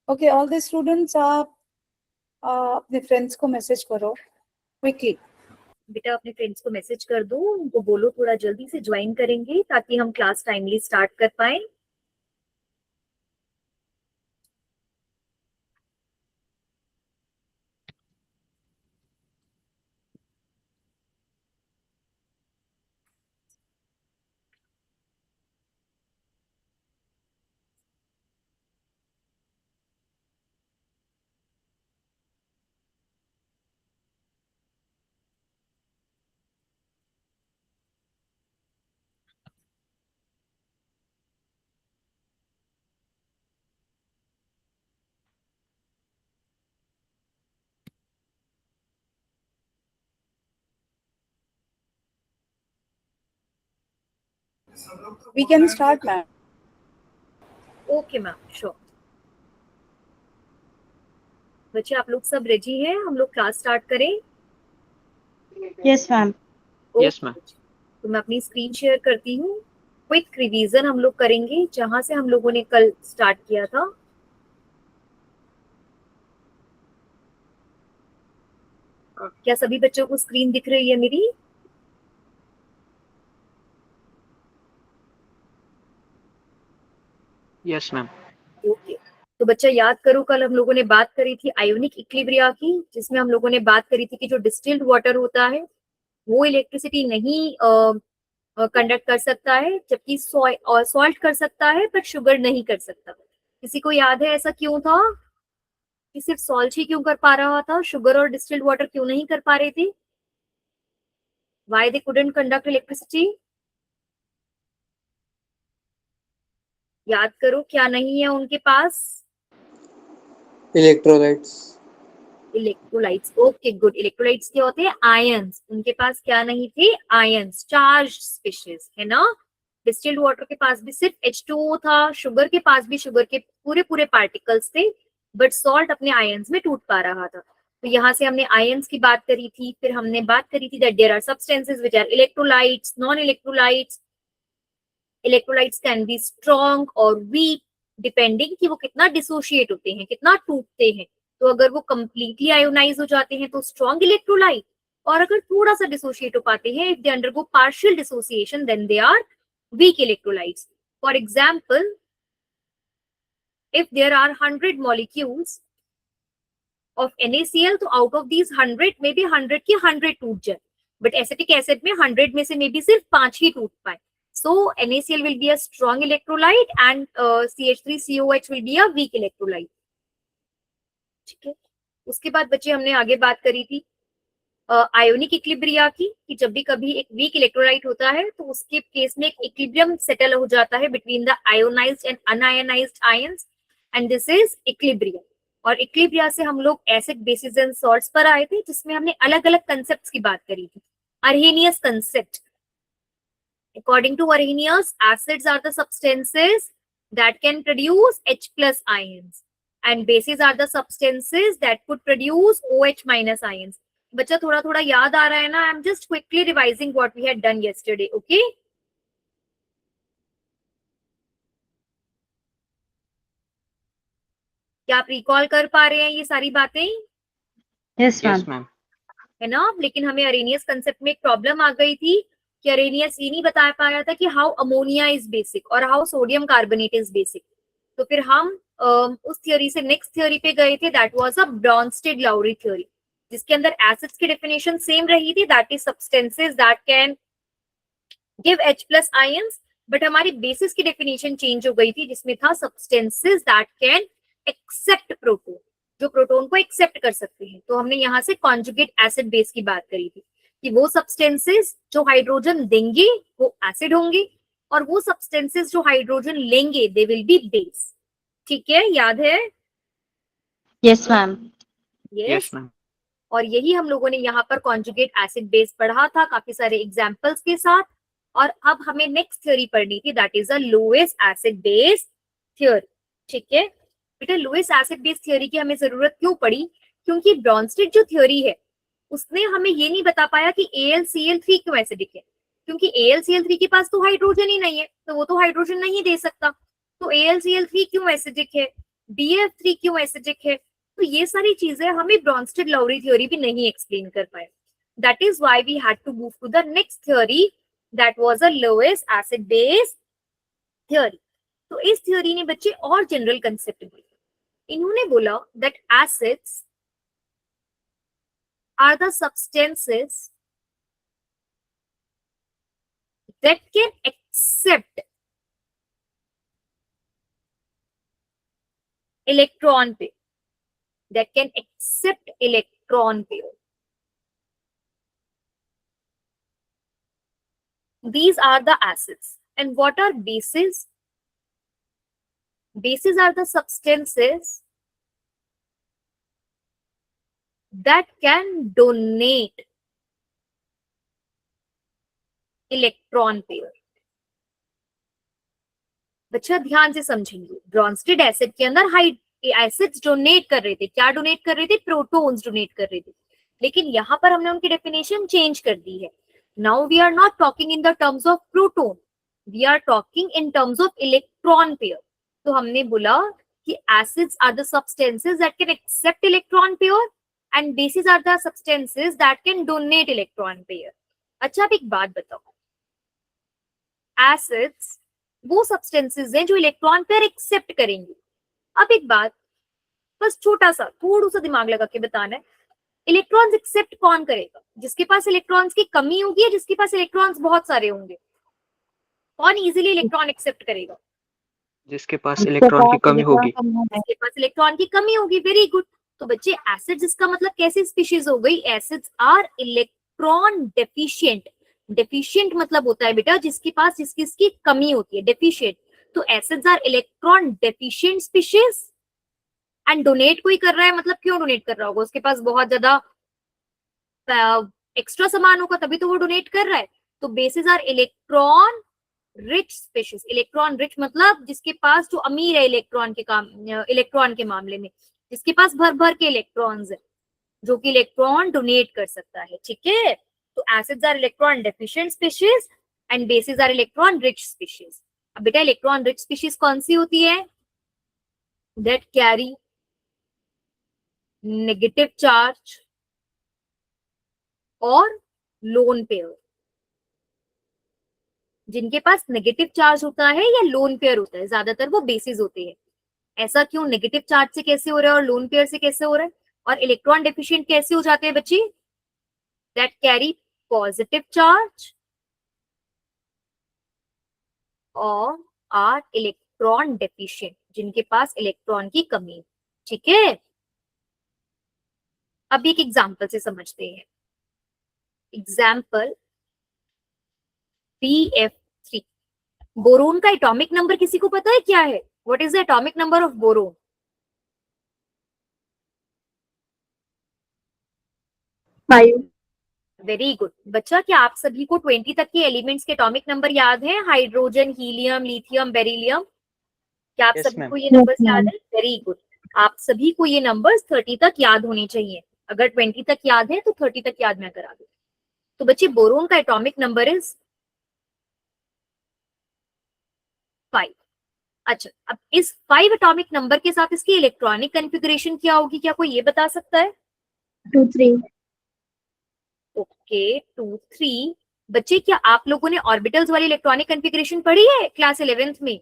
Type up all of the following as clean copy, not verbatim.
Okay, all the students, आप अपने friends को मैसेज करो क्विकली। बेटा अपने फ्रेंड्स को मैसेज कर दो, उनको बोलो थोड़ा जल्दी से ज्वाइन करेंगे ताकि हम क्लास टाइमली स्टार्ट कर पाए। We can start, ma'am. Okay ma'am, sure. बच्चे आप लोग सब रेडी हैं, हम लोग क्लास स्टार्ट करें? Yes ma'am. Yes ma'am. तो मैं अपनी स्क्रीन शेयर करती हूँ। क्विक रिवीजन हम लोग करेंगे जहां से हम लोगों ने कल स्टार्ट किया था। क्या सभी बच्चों को स्क्रीन दिख रही है मेरी? Yes ma'am. ओके, तो बच्चा याद करो, कल हम लोगों ने बात करी थी आयोनिक इक्विलिब्रिया की, जिसमें हम लोगों ने बात करी थी कि जो डिस्टिल्ड वाटर होता है वो इलेक्ट्रिसिटी नहीं कंडक्ट कर सकता है, जबकि सॉल्ट कर सकता है पर शुगर नहीं कर सकता। किसी को याद है ऐसा क्यों था कि सिर्फ सॉल्ट ही क्यों कर पा रहा था, शुगर और डिस्टिल्ड वाटर क्यों नहीं कर पा रहे थे? Why they couldn't conduct electricity? याद करो, क्या नहीं है उनके पास? Electrolytes. Electrolytes, okay good. Electrolytes क्या होते हैं? आयंस। उनके पास क्या नहीं थे? आयंस, चार्ज स्पीशीज, है ना। डिस्टिल्ड वाटर के पास भी सिर्फ H2O था, शुगर के पास भी शुगर के पूरे पूरे पार्टिकल्स थे, बट सॉल्ट अपने आयंस में टूट पा रहा था। तो यहाँ से हमने आयंस की बात करी थी, फिर हमने बात करी थी that there are substances which are electrolytes, non electrolytes. Electrolytes can be strong और वीक डिपेंडिंग कि वो कितना डिसोशिएट होते हैं, कितना टूटते हैं। तो अगर वो कंप्लीटली आयोनाइज हो जाते हैं तो स्ट्रॉन्ग इलेक्ट्रोलाइट, और अगर थोड़ा सा डिसोशिएट हो पाते हैं, if they undergo partial dissociation, then they are weak electrolytes. For example, if there are 100 molecules of NaCl, तो out of these 100 में भी 100 की 100 टूट जाए, but acetic acid में 100 में से मे बी सिर्फ 5 ही टूट पाए। So NaCl will be a strong electrolyte and CH3COH will be a weak electrolyte. ठीक है, उसके बाद बच्चे हमने आगे बात करी थी आयोनिक इक्विलिब्रिया की, कि जब भी कभी एक वीक इलेक्ट्रोलाइट होता है तो उसके केस में एक इक्विलिब्रियम सेटल हो जाता है between the ionised and unionised ions, and this is equilibrium. और इक्विलिब्रिया से हम लोग एसिड, बेसिस एंड सॉल्ट्स पर आए थे, जिसमें हमने अलग अलग कंसेप्ट्स की बात करी थी। अर्हेनियस concept, according to Arrhenius, acids are the substances that can produce H plus ions and bases are the substances that could produce OH minus ions. बच्चा थोड़ा थोड़ा याद आ रहा है ना? I am just quickly revising what we had done yesterday, okay? क्या आप recall कर पा रहे हैं ये सारी बातें? Yes yes ma'am. मैम। है ना। लेकिन हमें अरेनियस कंसेप्ट में एक प्रॉब्लम आ गई थी कि अरेनियस ये नहीं बता पा रहा था कि हाउ अमोनिया इज बेसिक और how sodium carbonate is basic. तो फिर हम उस थ्योरी से नेक्स्ट थ्योरी पे गए थे, that was a Bronsted Lowry theory, जिसके अंदर एसिड्स की डेफिनेशन सेम रही थी, that is substances that can give H plus ions, but हमारी बेसिस की डेफिनेशन चेंज हो गई थी, जिसमें था substances that can accept proton, जो प्रोटोन को एक्सेप्ट कर सकते हैं। तो हमने यहाँ से कॉन्जुगेट एसिड बेस की बात करी थी कि वो सब्सटेंसेस जो हाइड्रोजन देंगे वो एसिड होंगे, और वो सब्सटेंसेस जो हाइड्रोजन लेंगे दे विल बी बेस। ठीक है, याद है? Yes, ma'am. Yes, ma'am. और यही हम लोगों ने यहाँ पर कॉन्जुगेट एसिड बेस पढ़ा था काफी सारे एग्जाम्पल्स के साथ। और अब हमें नेक्स्ट थ्योरी पढ़नी थी, that is the lowest acid base theory. ठीक है बेटा, लोएस्ट एसिड बेस थ्योरी की हमें जरूरत क्यों पड़ी? क्योंकि ब्रॉन्स्टेड जो थ्योरी है उसने हमें ये नहीं बता पाया कि AlCl3 क्यों एसिडिक है, क्योंकि AlCl3 के पास तो हाइड्रोजन ही नहीं है, तो वो तो हाइड्रोजन नहीं दे सकता। तो AlCl3 क्यों एसिडिक है, BF3 क्यों एसिडिक है, तो ये सारी चीजें हमें ब्रॉन्स्टेड लवरी थ्योरी भी नहीं एक्सप्लेन कर पाए। That is why we had to move to the next theory, that was a Lewis acid base theory. तो इस थ्योरी ने बच्चे और जनरल कंसेप्ट दिए। इन्होंने बोला that acids are the substances that can accept electron pair, that can accept electron pair. These are the acids. And what are bases? Bases are the substances that can donate electron pair. बच्चा ध्यान से समझेंगे, Brønsted acid के अंदर hide acids donate कर रहे थे, क्या डोनेट कर रहे थे? प्रोटॉन्स डोनेट कर रहे थे। लेकिन यहाँ पर हमने उनकी डेफिनेशन चेंज कर दी है। Now we are not talking in the terms of proton, we are talking in terms of electron pair. तो हमने बोला कि acids are the substances that can accept electron pair and bases are the substances that can donate electron pair. अच्छा, अब एक बात बताओ, acids वो सब्सटेंसेस हैं जो इलेक्ट्रॉन पेयर एक्सेप्ट करेंगे। अब एक बात, बस छोटा सा थोड़ा सा दिमाग लगा के बताना है, इलेक्ट्रॉन्स एक्सेप्ट कौन करेगा? जिसके पास इलेक्ट्रॉन्स की कमी होगी या जिसके पास इलेक्ट्रॉन्स बहुत सारे होंगे? कौन इजीली इलेक्ट्रॉन एक्सेप्ट करेगा? जिसके पास इलेक्ट्रॉन की कमी होगी। जिसके पास इलेक्ट्रॉन की कमी होगी। Very good. तो बच्चे एसिड्स इसका मतलब कैसी स्पीशीज हो गई? Acids are electron deficient. Deficient मतलब होता है बेटा जिसके पास जिसकी कमी होती है, डेफिशिएंट। तो acids are electron deficient species and donate कोई कर रहा है, मतलब क्यों डोनेट कर रहा होगा? उसके पास बहुत ज्यादा एक्स्ट्रा सामान होगा तभी तो वो डोनेट कर रहा है। तो bases are electron rich species. Electron rich मतलब जिसके पास जो अमीर है इलेक्ट्रॉन के मामले में, जिसके पास भर भर के इलेक्ट्रॉन्स है, जो कि इलेक्ट्रॉन डोनेट कर सकता है। ठीक है, तो acids are electron deficient species and bases are electron rich species. अब बेटा इलेक्ट्रॉन रिच स्पीशीज कौन सी होती है? दैट कैरी नेगेटिव चार्ज और लोन पेयर। जिनके पास नेगेटिव चार्ज होता है या लोन पेयर होता है, ज्यादातर वो बेसिस होते हैं। ऐसा क्यों? नेगेटिव चार्ज से कैसे हो रहा है और लोन पेयर से कैसे हो रहा है? और इलेक्ट्रॉन डेफिशिएंट कैसे हो जाते हैं बच्चे? दैट कैरी पॉजिटिव चार्ज और आर इलेक्ट्रॉन डेफिशिएंट, जिनके पास इलेक्ट्रॉन की कमी। ठीक है, अब एक एग्जांपल से समझते हैं। Example BF3। बोरोन का एटॉमिक नंबर किसी को पता है क्या है? What is the atomic number of boron? 5. Very good बच्चा, क्या आप सभी को 20 तक के एलिमेंट्स के एटॉमिक नंबर याद है? Hydrogen, helium, lithium, beryllium. क्या आप Yes, सभी ma'am. को ये नंबर्स Yes, याद ma'am. है? Very good. आप सभी को ये नंबर्स 30 तक याद होने चाहिए। अगर 20 तक याद है तो 30 तक याद मैं करा दूं। तो बच्चे बोरोन का एटॉमिक नंबर इज 5। अच्छा, अब इस 5 एटॉमिक नंबर के साथ इसकी इलेक्ट्रॉनिक कॉन्फ़िगरेशन क्या होगी? क्या कोई ये बता सकता है? 2, 3. ओके, 2, 3। बच्चे क्या आप लोगों ने ऑर्बिटल्स वाली इलेक्ट्रॉनिक कॉन्फ़िगरेशन पढ़ी है क्लास 11th में?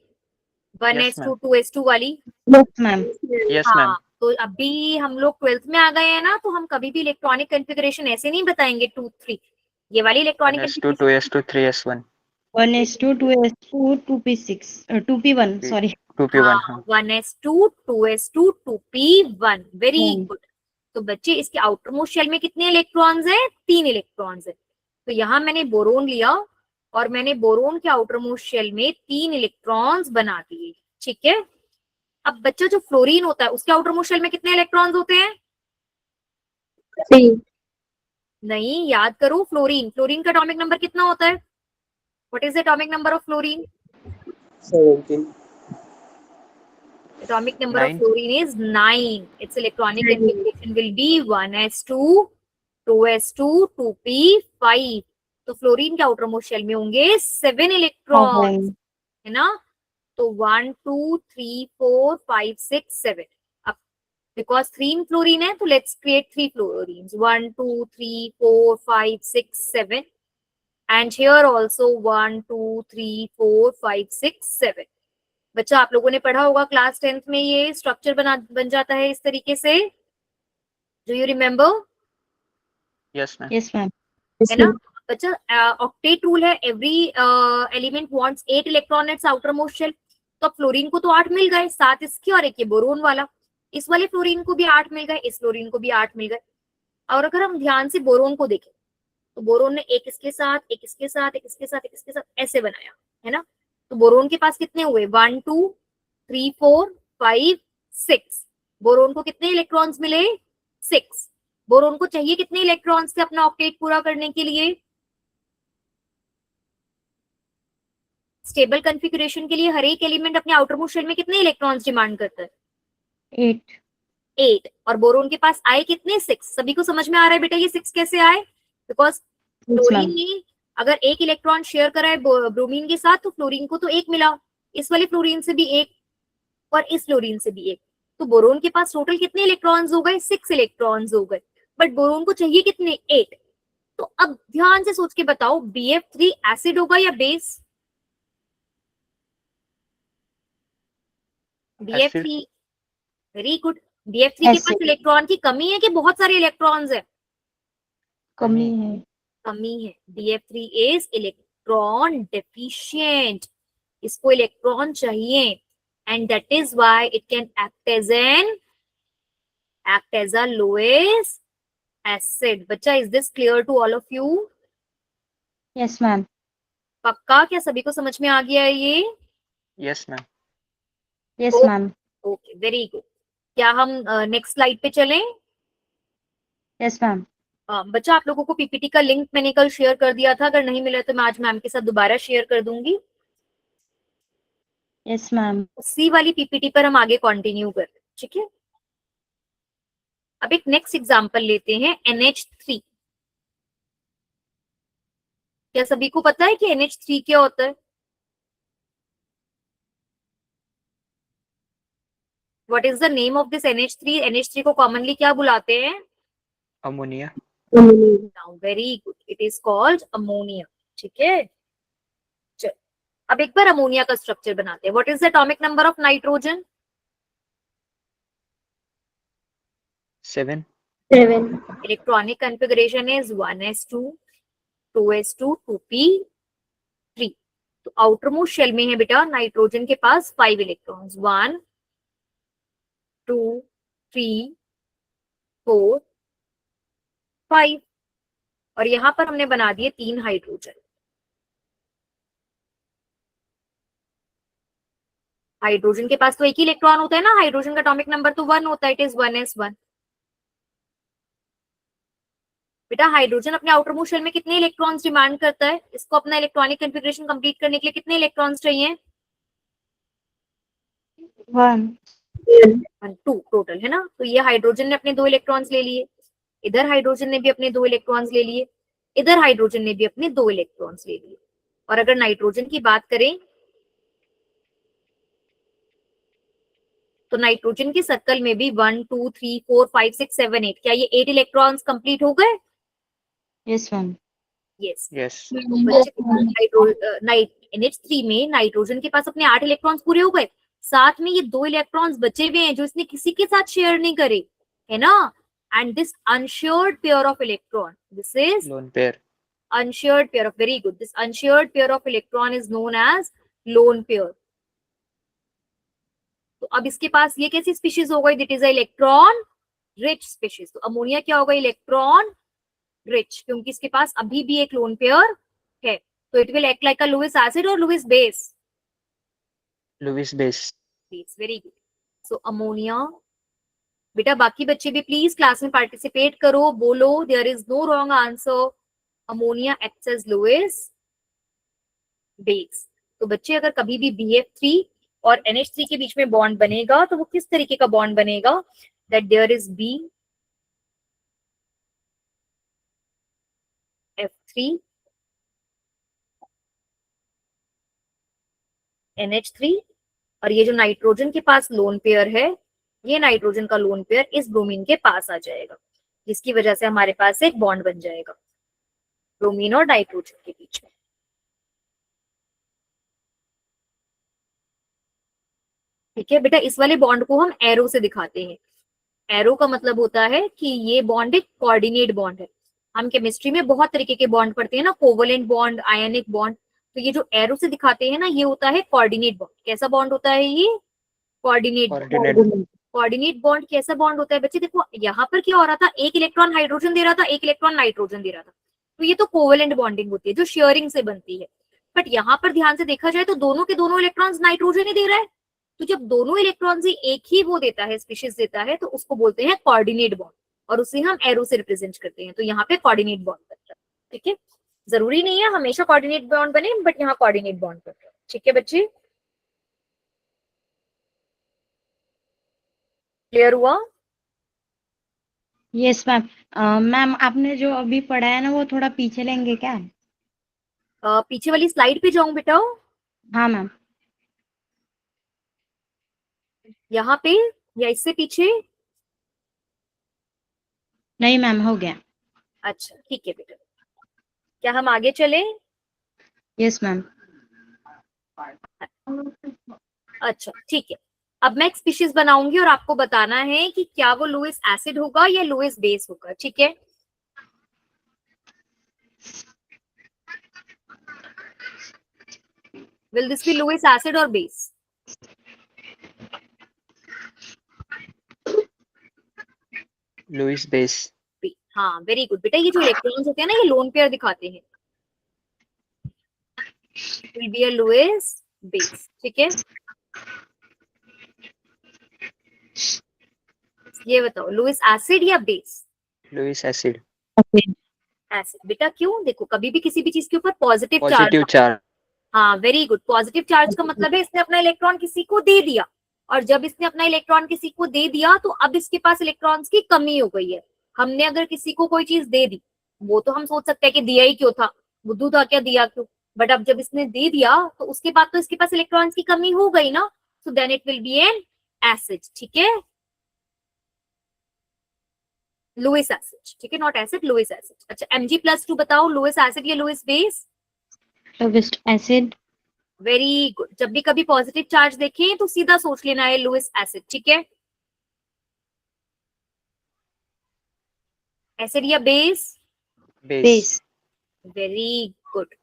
1s2 2s2 वाली। Yes, ma'am. Yes, हाँ, ma'am. तो अभी हम लोग 12th में आ गए हैं ना, तो हम कभी भी इलेक्ट्रॉनिक कॉन्फ़िगरेशन ऐसे नहीं बताएंगे 2, 3। ये वाली electronic 1s2 2s2 3s1 1s2 2s2 2p6 2p1 sorry. 2p1 हाँ 1s2 2s2 2p1। Very Hmm. Good. तो बच्चे इसके आउटर मोस्ट शेल में कितने इलेक्ट्रॉन्स हैं? 3 इलेक्ट्रॉन्स है। तो यहाँ मैंने बोरोन लिया और मैंने बोरोन के आउटर मोस्ट शेल में 3 इलेक्ट्रॉन्स बना दिए। ठीक है, अब बच्चा जो फ्लोरीन होता है उसके आउटर मोस्ट शेल में कितने इलेक्ट्रॉन्स होते हैं? 3. नहीं, याद करो, फ्लोरीन फ्लोरीन का एटॉमिक नंबर कितना होता है? What is the atomic number of fluorine? 17. Atomic number of 9. fluorine is 9. Its electronic configuration will be 1s2, 2s2, 2p5. तो फ्लोरीन के आउटरमोस्ट शेल में होंगे 7 इलेक्ट्रॉन्स, है ना? तो 1 2 3 4 5 6 7. अब बिकॉज 3 फ्लोरीन है तो let's create 3 fluorines. 1 2 3 4 5 6 7 and here also 1 2 3 4 5 6 7. बच्चा आप लोगों ने पढ़ा होगा क्लास 10th में, ये स्ट्रक्चर बन जाता है इस तरीके से. Do you remember? Yes, ma'am. Yes, ma'am. है ना बच्चा? ऑक्टेट रूल है, every element wants 8 electron its outer most shell. तो अब फ्लोरीन को तो 8 मिल गए, 7 इसके और एक ये बोरोन वाला. इस वाले फ्लोरीन को भी 8 मिल गए, इस फ्लोरीन को भी 8 मिल गए. और अगर हम ध्यान से बोरोन को देखें तो बोरोन ने एक इसके साथ, एक इसके साथ, एक इसके साथ, एक इसके साथ ऐसे बनाया, है ना? तो बोरोन के पास कितने हुए? 1 2 3 4 5 6. बोरोन को कितने इलेक्ट्रॉन्स मिले? 6. बोरोन को चाहिए कितने इलेक्ट्रॉन्स थे अपना ऑक्टेट पूरा करने के लिए? स्टेबल कॉन्फ़िगरेशन के लिए हर एक एलिमेंट अपने आउटर मोस्ट शेल में कितने इलेक्ट्रॉन्स डिमांड करता है? 8. 8. और बोरोन के पास आए कितने? 6. सभी को समझ में आ रहा है बेटा ये 6 कैसे आए? Because Yes, fluorine ma'am. ने अगर एक इलेक्ट्रॉन शेयर करा है ब्रोमीन के साथ तो फ्लोरीन को तो 1 मिला, इस वाले फ्लोरीन से भी 1 और इस फ्लोरीन से भी 1. तो बोरोन के पास टोटल कितने इलेक्ट्रॉन्स हो गए? 6 इलेक्ट्रॉन्स हो गए. बट बोरोन को चाहिए कितने? 8. तो अब ध्यान से सोच के बताओ, BF3 एसिड होगा या base? BF3. Very good. BF3 के पास Acid. इलेक्ट्रॉन की कमी है कि बहुत सारे इलेक्ट्रॉन्स है? कमी है. कमी है. BF3 is electron deficient. इसको इलेक्ट्रॉन चाहिए and that is why it can act as a lowest acid. बच्चा, is this clear to all of you? Yes, ma'am. पक्का? क्या सभी को समझ में आ गया है ये? Yes, ma'am. Yes, Oh. ma'am. Okay, very good. क्या हम नेक्स्ट स्लाइड पे चलें? Yes, ma'am. बच्चा, आप लोगों को पीपीटी का लिंक मैंने कल शेयर कर दिया था, अगर नहीं मिला तो मैं आज मैम के साथ दोबारा शेयर कर दूंगी. Yes, ma'am. उसी वाली पीपीटी पर हम आगे कंटिन्यू कर, ठीक है? अब एक नेक्स्ट एग्जांपल लेते हैं, NH3. क्या सभी को पता है कि NH3 क्या होता है? What is the name of this NH3? NH3 को कॉमनली क्या बुलाते हैं? Ammonia. Very good, it is called ammonia. ठीक है, चल अब एक बार अमोनिया का स्ट्रक्चर बनाते हैं. What is the atomic number of nitrogen? 7. 7. Electronic configuration is 1s2, 2s2, 2p3. तो आउटर मोस्ट शेल में है बेटा नाइट्रोजन के पास 5 इलेक्ट्रॉन्स. 1 2 3 4 5. और यहां पर हमने बना दिए 3 हाइड्रोजन. हाइड्रोजन के पास तो एक ही इलेक्ट्रॉन होता है ना, हाइड्रोजन का एटॉमिक नंबर तो 1 होता है, इट इज 1s1. बेटा, हाइड्रोजन अपने आउटर मोस्ट शेल में कितने इलेक्ट्रॉन्स डिमांड करता है? इसको अपना इलेक्ट्रॉनिक कॉन्फ़िगरेशन कंप्लीट करने के लिए कितने इलेक्ट्रॉन्स चाहिए? 1. 2 टोटल, है ना? तो ये हाइड्रोजन ने अपने 2 इलेक्ट्रॉन्स ले लिए, इधर हाइड्रोजन ने भी अपने 2 इलेक्ट्रॉन्स ले लिए, इधर हाइड्रोजन ने भी अपने 2 इलेक्ट्रॉन्स ले लिए. और अगर नाइट्रोजन की बात करें तो नाइट्रोजन के सर्कल में भी 1 2 3 4 5 6 7 8. क्या ये 8 इलेक्ट्रॉन्स कंप्लीट हो गए? Yes, ma'am. Yes. Yes. NH3 में नाइट्रोजन के पास अपने 8 इलेक्ट्रॉन्स पूरे हो गए, साथ में ये 2 इलेक्ट्रॉन्स बचे हुए हैं जो इसने किसी के साथ शेयर नहीं करे, है ना? And this unshared pair of electron, this is Lone pair. unshared pair of, very good, this unshared pair of electron is known as lone pair. तो अब इसके पास ये कैसी स्पीशीज हो गई? It is electron rich species. तो ammonia क्या होगा? इलेक्ट्रॉन रिच, क्योंकि इसके पास अभी भी एक लोन पेयर है. तो it will act like a Lewis acid और Lewis base. Lewis base. Very good. So ammonia. बेटा बाकी बच्चे भी प्लीज क्लास में पार्टिसिपेट करो, बोलो, there is no wrong answer. Ammonia acts as Lewis base. तो बच्चे अगर कभी भी BF3 और NH3 के बीच में बॉन्ड बनेगा तो वो किस तरीके का बॉन्ड बनेगा? That there is BF3 NH3, और ये जो नाइट्रोजन के पास लोन पेयर है, ये नाइट्रोजन का लोन पेयर इस ब्रोमीन के पास आ जाएगा, जिसकी वजह से हमारे पास एक बॉन्ड बन जाएगा ब्रोमीन और नाइट्रोजन के बीच में। ठीक है बेटा, इस वाले बॉन्ड को हम एरो से दिखाते हैं। एरो का मतलब होता है कि ये बॉन्ड एक कोऑर्डिनेट बॉन्ड है। हम केमिस्ट्री में बहुत तरीके के बॉन्ड पढ़ते हैं ना, कोवलेंट बॉन्ड, आयनिक बॉन्ड, तो ये जो एरो से दिखाते हैं ना, ये होता है कोऑर्डिनेट बॉन्ड। कैसा बॉन्ड होता है ये? कोऑर्डिनेट। Coordinate. कोऑर्डिनेट बॉन्ड कैसा बॉन्ड होता है बच्चे? देखो यहाँ पर क्या हो रहा था, एक इलेक्ट्रॉन हाइड्रोजन दे रहा था, एक इलेक्ट्रॉन नाइट्रोजन दे रहा था, तो ये तो कोवलेंट बॉन्डिंग होती है जो शेयरिंग से बनती है। बट यहाँ पर ध्यान से देखा जाए तो दोनों के दोनों इलेक्ट्रॉन्स नाइट्रोजन ही दे रहा है, तो जब दोनों इलेक्ट्रॉन ही एक ही वो देता है, स्पीशीज देता है, तो उसको बोलते हैं कोऑर्डिनेट बॉन्ड, और उसे हम एरो से रिप्रेजेंट करते हैं। तो यहाँ पे कोऑर्डिनेट बॉन्ड बनता है। ठीक है, जरूरी नहीं है हमेशा कोऑर्डिनेट बॉन्ड बने, बट यहाँ कोऑर्डिनेट बॉन्ड बनता है। ठीक है बच्चे, क्लियर हुआ? Yes ma'am. मैम आपने जो अभी पढ़ा है ना वो थोड़ा पीछे लेंगे क्या? पीछे वाली स्लाइड पे जाऊं बेटा? हाँ मैम। यहाँ पे या इससे पीछे? नहीं मैम, हो गया। अच्छा ठीक है बेटा, क्या हम आगे चले? Yes ma'am. अच्छा ठीक है, अब मैं एक स्पीशीज बनाऊंगी और आपको बताना है कि क्या वो लुईस एसिड होगा या लुईस बेस होगा। ठीक है, will this be Lewis acid और बेस? Lewis base. हाँ वेरी गुड बेटा, ये जो इलेक्ट्रॉन्स होते हैं ना, ये लोन पेयर दिखाते हैं, will be a Lewis base. ठीक है, ये बताओ लुईस एसिड या बेस? Lewis acid. एसिड। बेटा क्यों? देखो कभी भी किसी भी चीज के ऊपर पॉजिटिव चार्ज। Positive charge. हाँ वेरी गुड, पॉजिटिव चार्ज का मतलब है इसने अपना इलेक्ट्रॉन किसी को दे दिया, और जब इसने अपना इलेक्ट्रॉन किसी को दे दिया तो अब इसके पास इलेक्ट्रॉन्स की कमी हो गई है। हमने अगर किसी को कोई चीज दे दी, वो तो हम सोच सकते हैं कि दिया ही क्यों था, बुद्धू था क्या, दिया क्यों, बट अब जब इसने दे दिया तो उसके बाद तो इसके पास इलेक्ट्रॉन्स की कमी हो गई ना, so then it will be an acid. ठीक है, लुईस एसिड। ठीक है, नॉट एसिड, लुईस एसिड। अच्छा Mg+2 बताओ, लुईस एसिड या Lewis base? Lewis acid. Very good, जब भी कभी पॉजिटिव चार्ज देखें तो सीधा सोच लेना है लुईस एसिड। ठीक है, एसिड या base? Base. Base. Very good,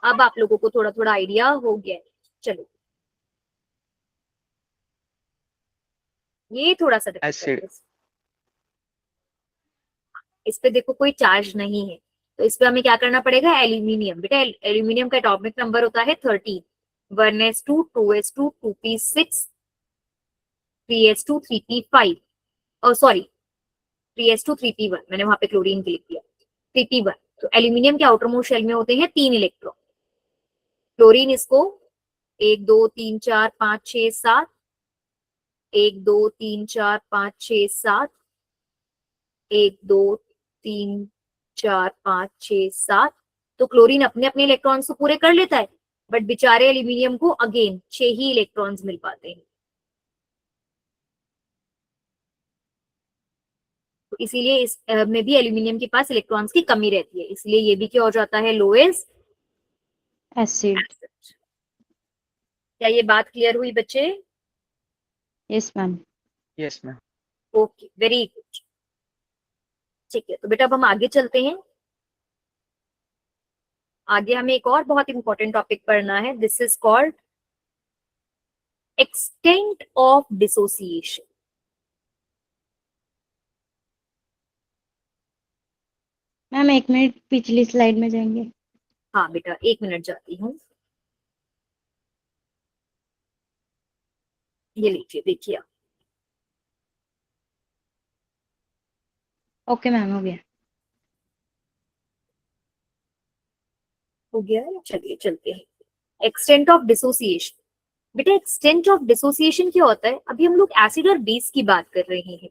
अब आप लोगों को थोड़ा थोड़ा आइडिया हो गया है। चलो ये थोड़ा सा difficult Acid. है। इस पे देखो कोई चार्ज नहीं है, तो इस पे हमें क्या करना पड़ेगा? एल्यूमिनियम। बेटा एल्यूमिनियम का एटॉमिक नंबर होता है 13, 1s2 2s2 2p6 3s2 3p5, और सॉरी 3s2 3p1, मैंने वहां पे क्लोरीन के लिख दिया 3p1। तो एल्यूमिनियम के आउटर मोस्ट शेल में होते हैं 3 इलेक्ट्रॉन, क्लोरीन इसको 1 2 3 4 5 6 7, 1 2 3 4 5 6 7, 1 2 3 4 5 6 7। तो क्लोरीन अपने अपने इलेक्ट्रॉन्स तो पूरे कर लेता है, बट बेचारे एल्यूमिनियम को अगेन 6 ही इलेक्ट्रॉन्स मिल पाते हैं। तो इसीलिए इस में भी एल्यूमिनियम के पास इलेक्ट्रॉन्स की कमी रहती है, इसलिए ये भी क्या हो जाता है? Lowest acid. एसिड। क्या ये बात क्लियर हुई बच्चे? Yes ma'am. Yes, ma'am. Okay very good. ठीक है, तो बेटा अब हम आगे चलते हैं। आगे हमें एक और बहुत इंपॉर्टेंट टॉपिक पढ़ना है, this is called extent of dissociation. Ma'am 1 minute पिछली स्लाइड में जाएंगे। हाँ बेटा 1 मिनट जाती हूँ। ये लीजिए देखिए आप। ओके मैम, हो गया। हो गया है? चलिए चलते हैं। Extent of dissociation. बेटा एक्सटेंट ऑफ डिसोसिएशन क्या होता है? अभी हम लोग एसिड और बेस की बात कर रहे हैं,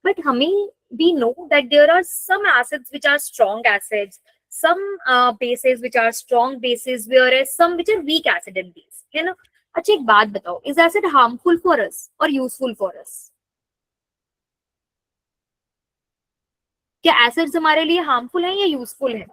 बट हमें we know that there are some acids which are strong acids, some bases which are strong bases, whereas some which are weak acid and base, है ना? अच्छा एक बात बताओ, is acid harmful for us or useful for us? क्या acids हमारे लिए harmful है या यूजफुल है?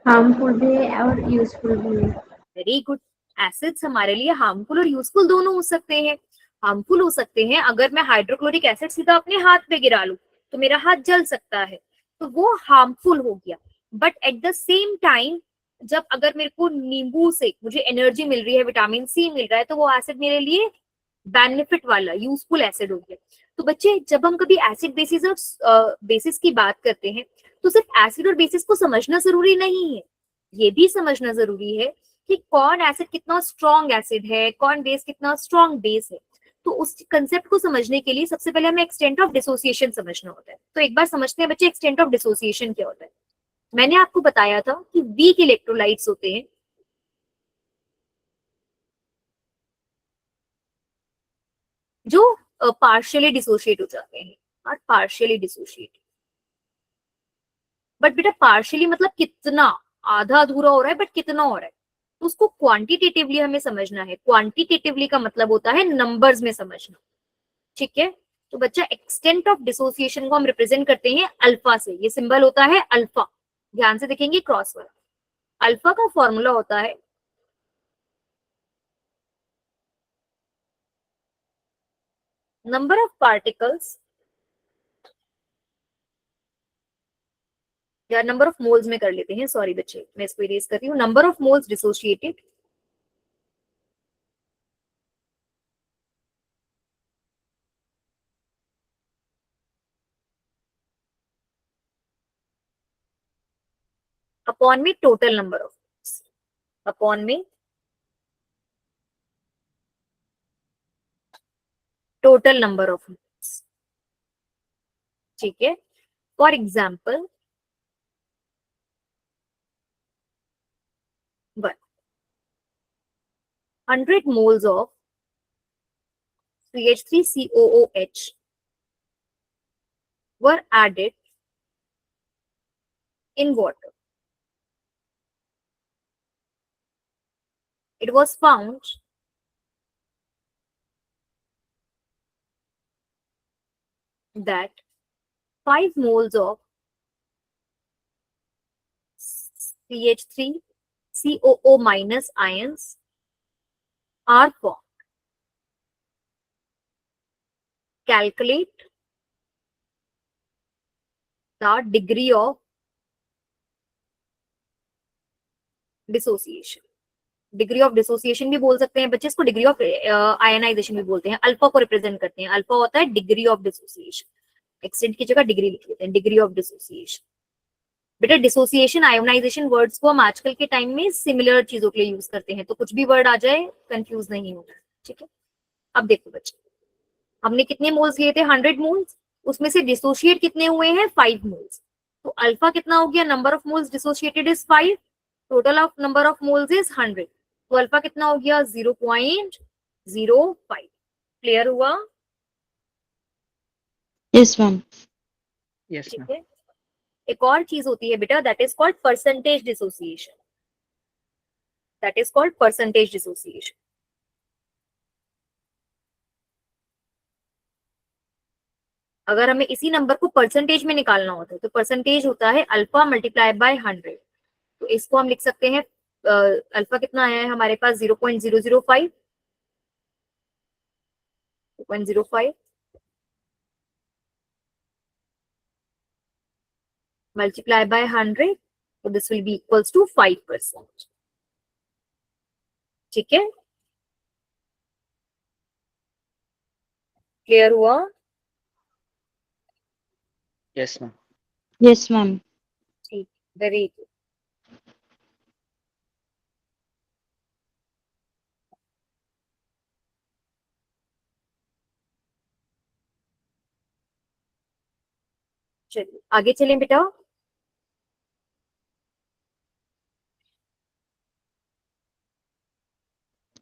हार्मफुल भी है और यूजफुल भी है। Very good. एसिड्स हमारे लिए हार्मफुल और यूजफुल दोनों हो सकते हैं। हार्मफुल हो सकते हैं, अगर मैं हाइड्रोक्लोरिक एसिड सीधा अपने हाथ पे गिरा लूं तो मेरा हाथ जल सकता है, तो वो हार्मफुल हो गया। But at the same time जब अगर मेरे को नींबू से मुझे एनर्जी मिल रही है, विटामिन सी मिल रहा है, तो वो एसिड मेरे लिए बेनिफिट वाला यूजफुल एसिड हो गया। तो बच्चे जब हम कभी एसिड बेसिस और बेसिस की बात करते हैं, तो सिर्फ एसिड और बेसिस को समझना जरूरी नहीं है, ये भी समझना जरूरी है कि कौन एसिड कितना स्ट्रॉन्ग एसिड है, कौन बेस कितना स्ट्रॉन्ग बेस है। तो उस कंसेप्ट को समझने के लिए सबसे पहले हमें एक्सटेंट ऑफ डिसोसिएशन समझना होता है। तो एक बार समझते हैं बच्चे एक्सटेंट ऑफ डिसोसिएशन क्या होता है। मैंने आपको बताया था कि वीक इलेक्ट्रोलाइट्स होते हैं जो पार्शियली डिसोशिएट हो जाते हैं, और पार्शियली डिसोशिएट। बट बेटा पार्शियली मतलब कितना, आधा अधूरा हो रहा है, बट कितना हो रहा है, तो उसको क्वांटिटेटिवली हमें समझना है। क्वांटिटेटिवली का मतलब होता है नंबर्स में समझना, ठीक है? तो बच्चा एक्सटेंट ऑफ डिसोसिएशन को हम रिप्रेजेंट करते हैं अल्फा से। ये सिंबल होता है अल्फा, ध्यान से देखेंगे क्रॉस वर्ड। अल्फा का फॉर्मूला होता है नंबर ऑफ पार्टिकल्स, या नंबर ऑफ मोल्स में कर लेते हैं, सॉरी बच्चे मैं इसको इरेज कर रही हूँ। Number of moles dissociated upon में total number of moles, upon में टोटल नंबर ऑफ मोल्स, ठीक है? For example 100 moles of CH3COOH were added in water. It was found that 5 moles of CH3COO minus ions are formed. Calculate the degree of dissociation. Degree of dissociation भी बोल सकते हैं बच्चे, इसको degree of ionization भी बोलते हैं। Alpha को रिप्रेजेंट करते हैं, अल्फा होता है डिग्री ऑफ डिसोसिएशन। एक्सटेंट की जगह डिग्री लिख लेते हैं, डिग्री ऑफ डिसोसिएशन। बेटा डिसोसिएशन आयोनाइजेशन वर्ड्स को हम आजकल के टाइम में सिमिलर चीजों के लिए यूज करते हैं, तो कुछ भी वर्ड आ जाए कंफ्यूज नहीं होना, ठीक है? अब देखो बच्चे, हमने कितने मोल्स लिए थे? 100 मोल्स, उसमें से डिसोशिएट कितने हुए हैं? 5 मोल्स। तो अल्फा कितना हो गया? Number of moles dissociated is 5, total of number of moles is 100, तो अल्फा कितना हो गया? 0.05। क्लियर हुआ? Yes ma'am. Yes, ठीक ma'am. है। एक और चीज होती है बेटा, that is called percentage dissociation, that is called percentage dissociation. अगर हमें इसी नंबर को परसेंटेज में निकालना होता है, तो परसेंटेज होता है अल्फा मल्टीप्लाई बाय 100। तो इसको हम लिख सकते हैं, अल्फा कितना आया है हमारे पास? 0.005, 0.05 multiply by 100, so this will be equals to 5%, ठीक है? क्लियर हुआ? Yes, ma'am. Yes ma'am. ठीक, वेरी गुड। चलिए आगे चलें बेटा।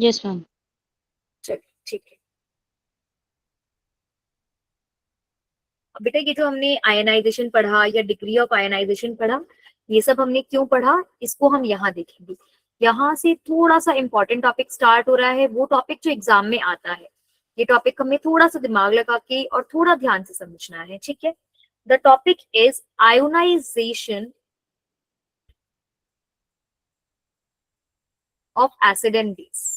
Yes ma'am. चलिए ठीक है। अब बेटा ये जो हमने आयनाइजेशन पढ़ा या डिग्री ऑफ आयनाइजेशन पढ़ा, ये सब हमने क्यों पढ़ा, इसको हम यहाँ देखेंगे। यहाँ से थोड़ा सा इंपॉर्टेंट टॉपिक स्टार्ट हो रहा है, वो टॉपिक जो एग्जाम में आता है। ये टॉपिक हमें थोड़ा सा दिमाग लगा के और थोड़ा ध्यान से समझना है, ठीक है। The topic is ionization of acid and base.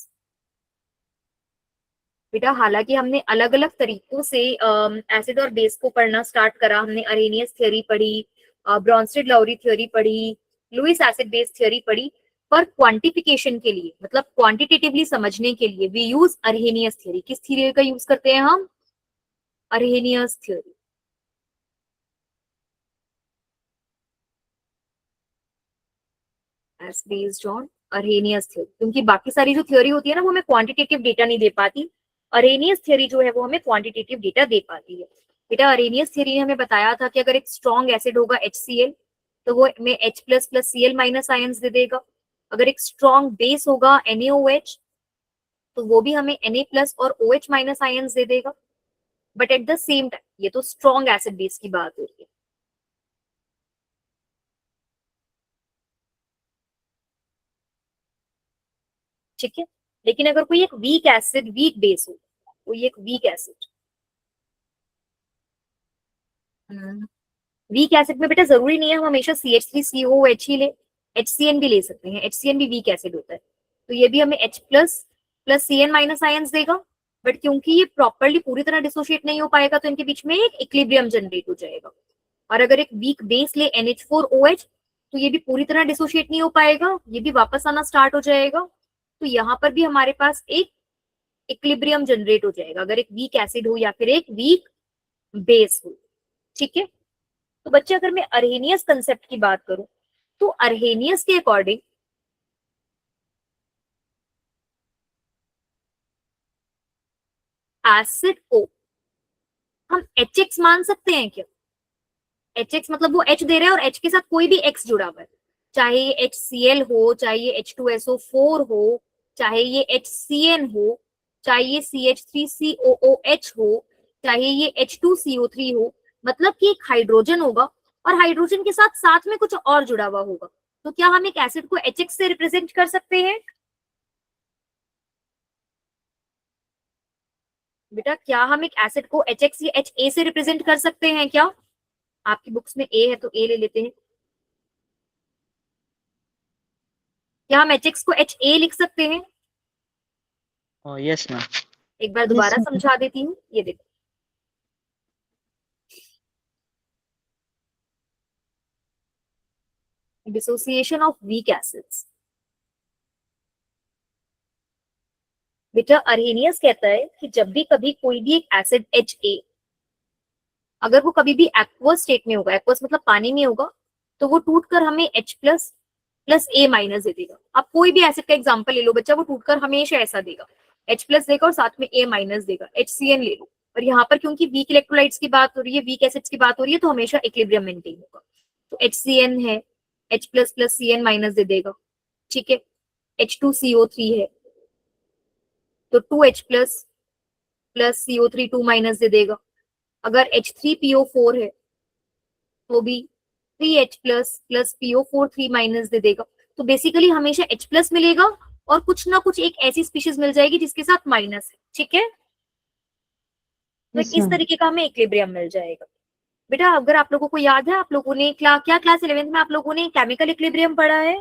बेटा हालांकि हमने अलग अलग तरीकों से एसिड और बेस को पढ़ना स्टार्ट करा। हमने अरेनियस थ्योरी पढ़ी, ब्रॉन्स्टेड लाउरी थ्योरी पढ़ी, लुईस एसिड बेस थ्योरी पढ़ी, पर क्वांटिफिकेशन के लिए मतलब क्वांटिटेटिवली समझने के लिए वी यूज अरहेनियस थ्योरी। किस थ्योरी का यूज करते हैं हम? Arrhenius theory. As based on Arrhenius theory, क्योंकि बाकी सारी जो थ्योरी होती है ना वो हमें क्वांटिटेटिव डेटा नहीं दे पाती। अरेनियस थ्योरी जो है वो हमें क्वांटिटेटिव डेटा दे पाती है। बेटा अरेनियस थ्योरी ने हमें बताया था कि अगर एक स्ट्रॉन्ग एसिड होगा HCl तो वो में H plus plus Cl minus ions दे देगा। अगर एक स्ट्रॉन्ग बेस होगा NaOH तो वो भी हमें Na प्लस और OH माइनस आयंस दे देगा। But at the same time ये तो स्ट्रॉन्ग एसिड बेस की बात हो रही है, ठीक है। लेकिन अगर कोई एक वीक एसिड वीक बेस हो, कोई एक वीक एसिड, वीक एसिड में बेटा जरूरी नहीं है हम हमेशा CH3COOH ही ले, HCN भी ले सकते हैं। HCN भी वीक एसिड होता है, तो ये भी हमें H plus plus Cn minus ions देगा। बट क्योंकि ये प्रॉपरली पूरी तरह डिसोशिएट नहीं हो पाएगा तो इनके बीच में एक इक्विलिब्रियम जनरेट हो जाएगा। और अगर एक वीक बेस ले NH4OH तो ये भी पूरी तरह डिसोशिएट नहीं हो पाएगा, ये भी वापस आना स्टार्ट हो जाएगा। तो यहाँ पर भी हमारे पास एक इक्विलिब्रियम जनरेट हो जाएगा अगर एक वीक एसिड हो या फिर एक वीक बेस हो, ठीक है। तो बच्चे अगर मैं अरहेनियस कंसेप्ट की बात करूं तो अरहेनियस के अकॉर्डिंग एसिड को हम HX मान सकते हैं क्या? HX मतलब वो H दे रहा है और H के साथ कोई भी X जुड़ा हुआ है, चाहे ये HCl हो, चाहे ये H2SO4 हो, चाहे ये HCN हो, चाहे ये CH3COOH हो, चाहे ये H2CO3 हो, मतलब कि एक हाइड्रोजन होगा और हाइड्रोजन के साथ साथ में कुछ और जुड़ा हुआ होगा। तो क्या हम एक एसिड को HX से रिप्रेजेंट कर सकते हैं? बेटा क्या हम एक एसिड को HX या HA से रिप्रेजेंट कर सकते हैं क्या? आपकी बुक्स में A है तो A ले लेते हैं। क्या हम HX को HA लिख सकते हैं? Yes ma'am. एक बार दोबारा Yes, समझा देती हूँ, ये देखो डिसोसिएशन ऑफ वीक एसिड्स। बेटा अरहेनियस कहता है कि जब भी कभी कोई भी एक एसिड HA अगर वो कभी भी एक्वस स्टेट में होगा, एक्वस मतलब पानी में होगा, तो वो टूटकर हमें H plus plus A minus दे देगा। आप कोई भी एसिड का एग्जांपल ले लो बच्चा, वो टूटकर हमेशा ऐसा देगा, H प्लस देगा और साथ में A माइनस देगा। HCN ले लो, और यहाँ पर क्योंकि वीक इलेक्ट्रोलाइट्स की बात हो रही है, वीक एसिड्स की बात हो रही है, तो हमेशा इक्विलिब्रियम मेंटेन होगा। तो HCN है, H plus plus Cn minus दे देगा, ठीक है। H2CO3 है तो 2H plus plus CO3 2 minus दे देगा। अगर H3PO4 है तो भी 3H plus plus PO4 3 minus दे देगा। तो बेसिकली हमेशा H प्लस मिलेगा और कुछ ना कुछ एक ऐसी स्पीशीज मिल जाएगी जिसके साथ माइनस है, ठीक है। तो yes, इस ma'am. तरीके का हमें इक्विलिब्रियम मिल जाएगा। बेटा अगर आप लोगों को याद है, आप लोगों ने क्या क्लास 11th में आप लोगों ने केमिकल इक्विलिब्रियम पढ़ा है?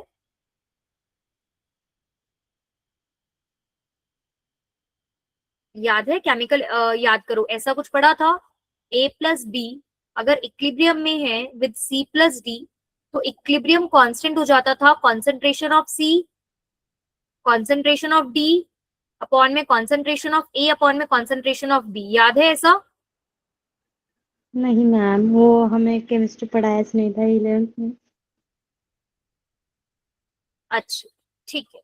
याद है केमिकल? याद करो, ऐसा कुछ पढ़ा था, A प्लस बी अगर इक्विलिब्रियम में है विद C प्लस डी तो इक्विलिब्रियम कांस्टेंट हो जाता था concentration of C concentration of D upon में कॉन्सेंट्रेशन ऑफ A अपॉन में कॉन्सेंट्रेशन ऑफ B। याद है ऐसा? नहीं मैम, वो हमें केमिस्ट्री पढ़ाया नहीं था 11th में। अच्छा ठीक है।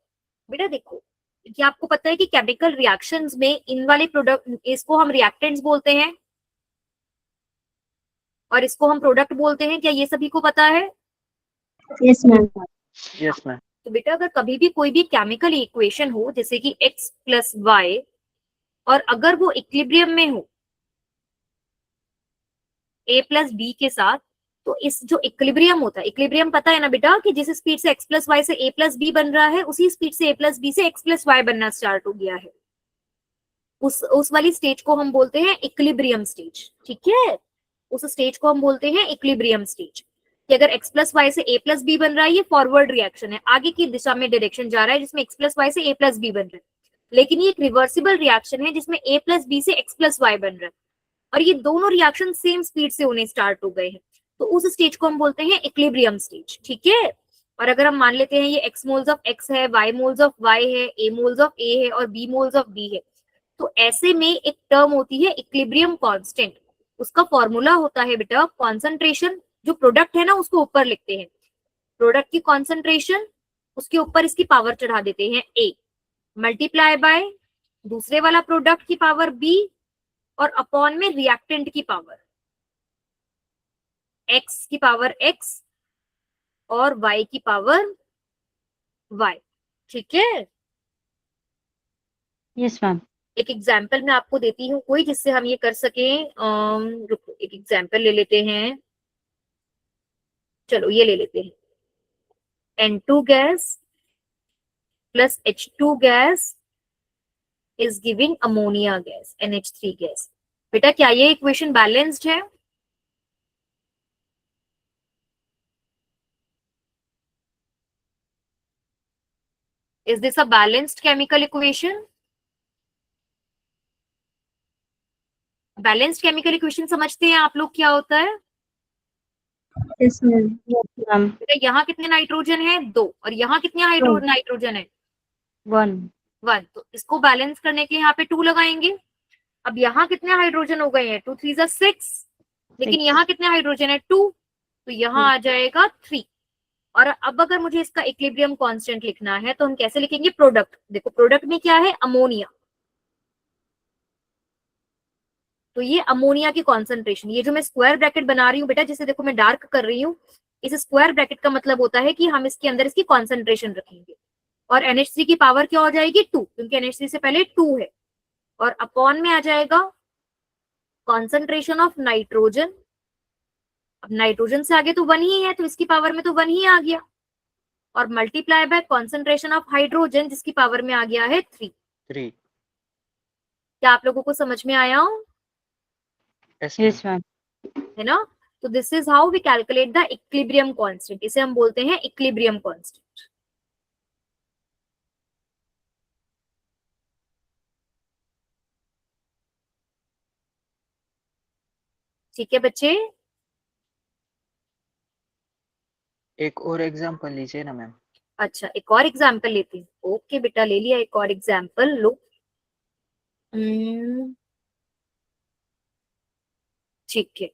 बेटा देखो, क्या आपको पता है कि केमिकल रिएक्शंस में इन वाले प्रोडक्ट, इसको हम रिएक्टेंट्स बोलते हैं, और इसको हम प्रोडक्ट बोलते हैं, क्या ये सभी को पता है? Yes, ma'am. Yes, ma'am. तो बेटा अगर कभी भी कोई भी केमिकल इक्वेशन हो जैसे कि x प्लस वाई, और अगर वो इक्विलिब्रियम में हो a प्लस बी के साथ, तो इस जो इक्विलिब्रियम होता है, इक्विलिब्रियम पता है ना बेटा कि जिस स्पीड से x प्लस वाई से a प्लस बी बन रहा है, उसी स्पीड से a प्लस बी से x प्लस वाई बनना स्टार्ट हो गया है। उस वाली स्टेज को हम बोलते हैं इक्विलिब्रियम स्टेज, ठीक है? उस स्टेज को हम बोलते हैं इक्विलिब्रियम स्टेज। कि अगर x प्लस वाई से a प्लस बी बन रहा है, ये फॉरवर्ड रिएक्शन है, आगे की दिशा में डायरेक्शन जा रहा है, जिसमें x प्लस वाई से a प्लस बी बन रहा है। लेकिन ये एक रिवर्सिबल रिएक्शन है जिसमें a प्लस बी से x प्लस वाई बन रहा है, और ये दोनों रिएक्शन सेम स्पीड से होने स्टार्ट हो गए हैं। तो उस स्टेज को हम बोलते हैं इक्विलिब्रियम स्टेज, ठीक है? और अगर हम मान लेते हैं ये x मोल्स ऑफ x है, y मोल्स ऑफ y है, a मोल्स ऑफ a है और b मोल्स ऑफ b है, तो ऐसे में एक टर्म होती है इक्विलिब्रियम कांस्टेंट। उसका फॉर्मूला होता है बेटा कॉन्सेंट्रेशन, जो प्रोडक्ट है ना उसको ऊपर लिखते हैं, प्रोडक्ट की कॉन्सेंट्रेशन, उसके ऊपर इसकी पावर चढ़ा देते हैं a, मल्टीप्लाई बाय दूसरे वाला प्रोडक्ट की पावर b, और अपॉन में रिएक्टेंट की पावर, x की पावर x और y की पावर y, ठीक है? Yes ma'am. एक एग्जाम्पल मैं आपको देती हूँ कोई, जिससे हम ये कर सकें। रुको एक एग्जाम्पल ले लेते हैं, चलो ये ले लेते हैं। N2 gas plus H2 gas is giving ammonia gas, NH3 gas. बेटा क्या ये इक्वेशन बैलेंस्ड है? Is this a balanced chemical equation? Balanced chemical equation समझते हैं आप लोग क्या होता है? Yes, ma'am. Yes ma'am. बेटा यहाँ कितने नाइट्रोजन है? 2, और यहाँ कितने नाइट्रोजन है? 1। 1। तो इसको बैलेंस करने के लिए यहाँ पे 2 लगाएंगे। अब यहाँ कितने हाइड्रोजन हो गए हैं? 2 3 जा 6, लेकिन Six. यहाँ कितने हाइड्रोजन है? 2, तो यहाँ आ जाएगा 3। और अब अगर मुझे इसका इक्विलिब्रियम कांस्टेंट लिखना है तो हम कैसे लिखेंगे? प्रोडक्ट, देखो प्रोडक्ट में क्या है? अमोनिया। तो ये अमोनिया की कॉन्सेंट्रेशन, ये जो मैं स्क्वायर ब्रैकेट बना रही हूँ बेटा, जिसे देखो मैं डार्क कर रही हूँ, इस स्क्वायर ब्रैकेट का मतलब होता है कि हम इसके अंदर इसकी कॉन्सेंट्रेशन रखेंगे। और NH3 की पावर क्या हो जाएगी? 2, क्योंकि NH3 से पहले 2 है, और अपॉन में आ जाएगा कॉन्सेंट्रेशन ऑफ नाइट्रोजन। अब नाइट्रोजन से आगे तो 1 ही है, तो इसकी पावर में तो 1 ही आ गया, और multiply by concentration of hydrogen, जिसकी पावर में आ गया है 3। 3. क्या आप लोगों को समझ में आया हो? Yes, ma'am. Yes ma'am. है ना? तो this is how we calculate the equilibrium constant, इसे हम बोलते हैं इक्विलिब्रियम कांस्टेंट। ठीक है बच्चे? एक और एग्जांपल लीजिए ना मैम। अच्छा एक और एग्जाम्पल लेते हैं। ओके बेटा ले लिया एक और एग्जाम्पल, लो। ठीक है।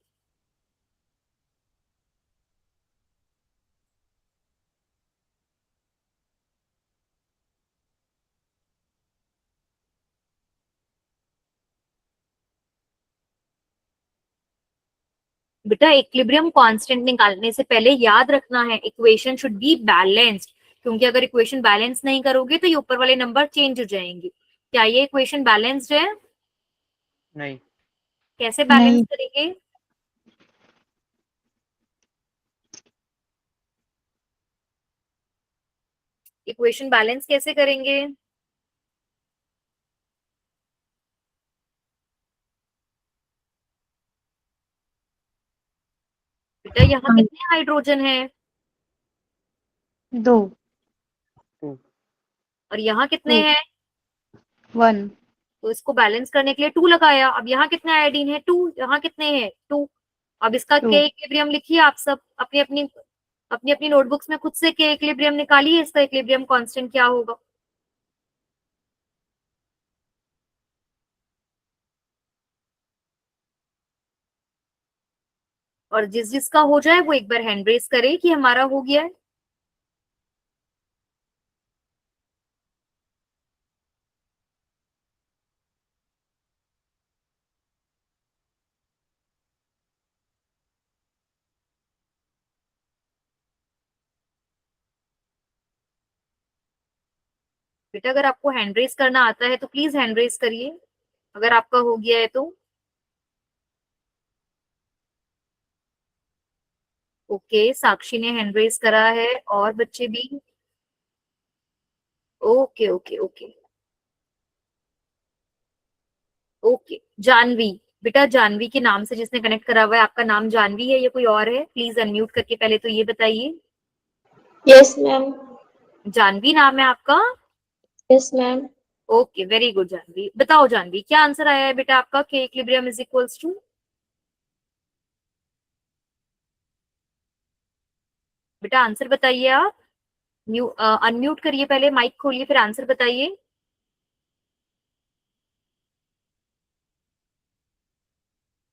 बेटा इक्विलिब्रियम कांस्टेंट निकालने से पहले याद रखना है इक्वेशन शुड बी बैलेंस्ड, क्योंकि अगर इक्वेशन बैलेंस नहीं करोगे तो ये ऊपर वाले नंबर चेंज हो जाएंगे। क्या ये इक्वेशन बैलेंस्ड है? नहीं. कैसे बैलेंस नहीं। करेंगे? इक्वेशन बैलेंस कैसे करेंगे? बेटा यहाँ कितने हाइड्रोजन है? 2। 2. और यहाँ कितने 2। हैं? 1। तो इसको बैलेंस करने के लिए 2 लगाया। अब यहाँ कितने आयोडीन है? 2। यहाँ कितने हैं? 2। अब इसका 2। के इक्विलिब्रियम लिखिए आप सब अपनी अपनी नोटबुक्स में खुद से के इक्विलिब्रियम निकालिए, इसका इक्विलिब्रियम कांस्टेंट क्या होगा। और जिस जिसका हो जाए वो एक बार हैंड रेस करे कि हमारा हो गया है। बेटा अगर आपको हैंड रेज करना आता है तो प्लीज हैंड रेज करिए, अगर आपका हो गया है तो। ओके, साक्षी ने हैंड रेज करा है, और बच्चे भी। Okay okay okay okay. Jahnavi, बेटा जानवी के नाम से जिसने कनेक्ट करा हुआ है, आपका नाम जानवी है या कोई और है? प्लीज अनम्यूट करके पहले तो ये बताइए। Yes, ma'am. जानवी नाम है आपका? Yes, ma'am. Okay, very good Jahnavi. बताओ जानवी, क्या आंसर आया है बेटा आपका? K equilibrium is equals to, बेटा आंसर बताइए आप। अनम्यूट करिए पहले, माइक खोलिए, फिर आंसर बताइए।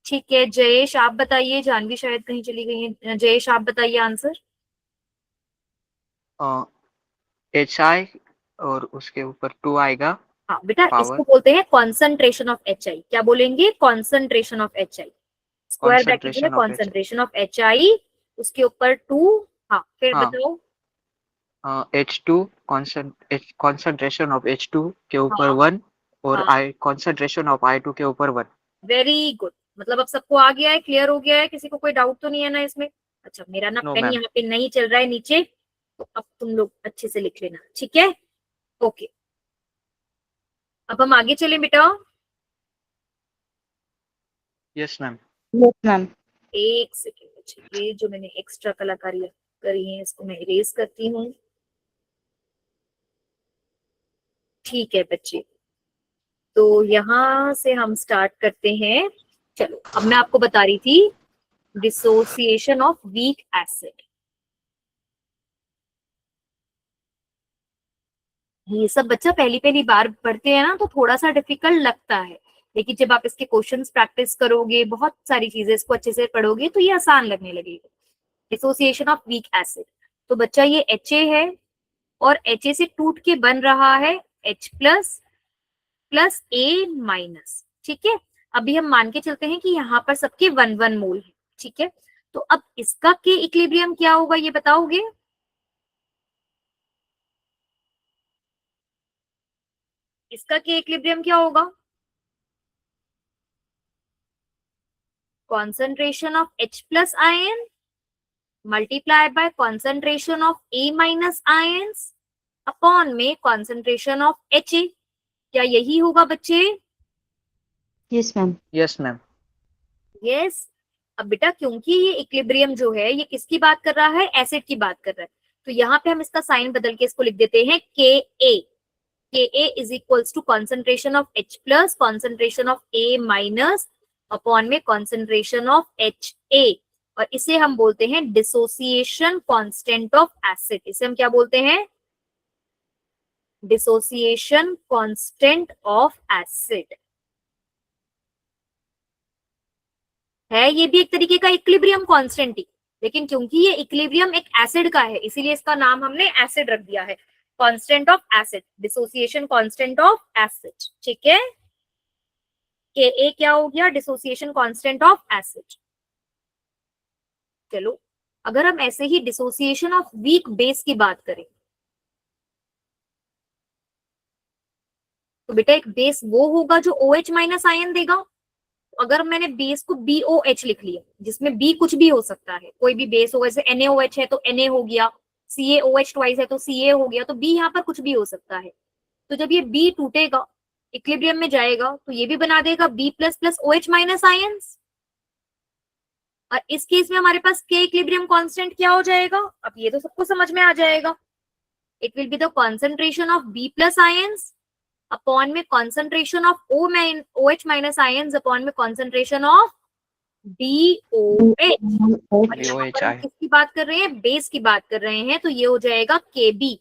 ठीक है, जयेश आप बताइए, जानवी शायद कहीं चली गई है। जयेश आप बताइए आंसर। HI और उसके ऊपर 2 आएगा हाँ बेटा, पावर, इसको बोलते हैं कॉन्सेंट्रेशन ऑफ एच आई। क्या बोलेंगे? Concentration of H I. Square bracket में concentration of HI। Concentration of H I, उसके ऊपर 2। हाँ फिर हाँ, बताओ। H2 कॉन्सेंट्रेशन ऑफ H2 के ऊपर हाँ 1 और हाँ, I कॉन्सेंट्रेशन ऑफ I2 के ऊपर 1। Very good. मतलब अब सबको आ गया है, क्लियर हो गया है, किसी को कोई डाउट तो नहीं है ना इसमें? अच्छा, मेरा ना नो पेन मैम। यहाँ पे नहीं चल रहा है नीचे, तो अब तुम लोग अच्छे से लिख लेना, ठीक है? ओके, अब हम आगे चलें बेटा। Yes ma'am. Yes ma'am. एक सेकेंड बच्चे, ये जो मैंने एक्स्ट्रा कलाकारी करी है इसको मैं इरेज करती हूँ। ठीक है बच्चे, तो यहाँ से हम स्टार्ट करते हैं। चलो, अब मैं आपको बता रही थी डिसोसिएशन ऑफ वीक एसिड। ये सब बच्चा पहली पहली बार पढ़ते हैं ना, तो थोड़ा सा डिफिकल्ट लगता है, लेकिन जब आप इसके क्वेश्चंस प्रैक्टिस करोगे, बहुत सारी चीजें इसको अच्छे से पढ़ोगे, तो ये आसान लगने लगेगा। डिसोसिएशन ऑफ वीक एसिड, तो बच्चा ये HA है, और HA से टूट के बन रहा है H plus plus A minus. ठीक है, अभी हम मान के चलते हैं कि यहाँ पर सबके 1 1 मोल है। ठीक है, तो अब इसका के इक्विलिब्रियम क्या होगा, ये बताओगे? इसका के इक्विलिब्रियम क्या होगा? concentration of H plus ion multiplied by concentration of A minus ions upon में concentration of HA। क्या यही होगा बच्चे? Yes ma'am. Yes ma'am. Yes. अब बेटा क्योंकि ये इक्विलिब्रियम जो है ये किसकी बात कर रहा है? एसिड की बात कर रहा है, तो यहाँ पे हम इसका साइन बदल के इसको लिख देते हैं KA is equals to concentration of H plus concentration of A minus upon में कॉन्सेंट्रेशन ऑफ HA, और इसे हम बोलते हैं डिसोसिएशन कांस्टेंट ऑफ एसिड। इसे हम क्या बोलते हैं? Dissociation constant of acid. है ये भी एक तरीके का इक्विलिब्रियम कांस्टेंट ही, लेकिन क्योंकि ये इक्विलिब्रियम एक एसिड का है, इसीलिए इसका नाम हमने एसिड रख दिया है, constant of acid, dissociation constant of acid. ठीक है, Ka क्या हो गया? Dissociation constant of acid. चलो, अगर हम ऐसे ही डिसोसिएशन ऑफ वीक बेस की बात करें, तो बेटा एक बेस वो होगा जो OH माइनस आयन देगा। अगर मैंने बेस को BOH लिख लिया, जिसमें B कुछ भी हो सकता है, कोई भी बेस हो, जैसे NaOH है तो Na हो गया, CaOH ट्वाइस है तो Ca हो गया, तो B यहाँ पर कुछ भी हो सकता है। तो जब ये B टूटेगा, इक्विलिब्रियम में जाएगा, तो ये भी बना देगा B plus plus OH minus ions, और इस केस में हमारे पास के इक्विलिब्रियम कांस्टेंट क्या हो जाएगा? अब ये तो सबको समझ में आ जाएगा। It will be the concentration of B plus ions upon में concentration of OH minus ions upon में कॉन्सेंट्रेशन ऑफ BOH। और यहाँ पर हम BOHI। किसकी बात कर रहे हैं? बेस की बात कर रहे हैं, तो ये हो जाएगा KB।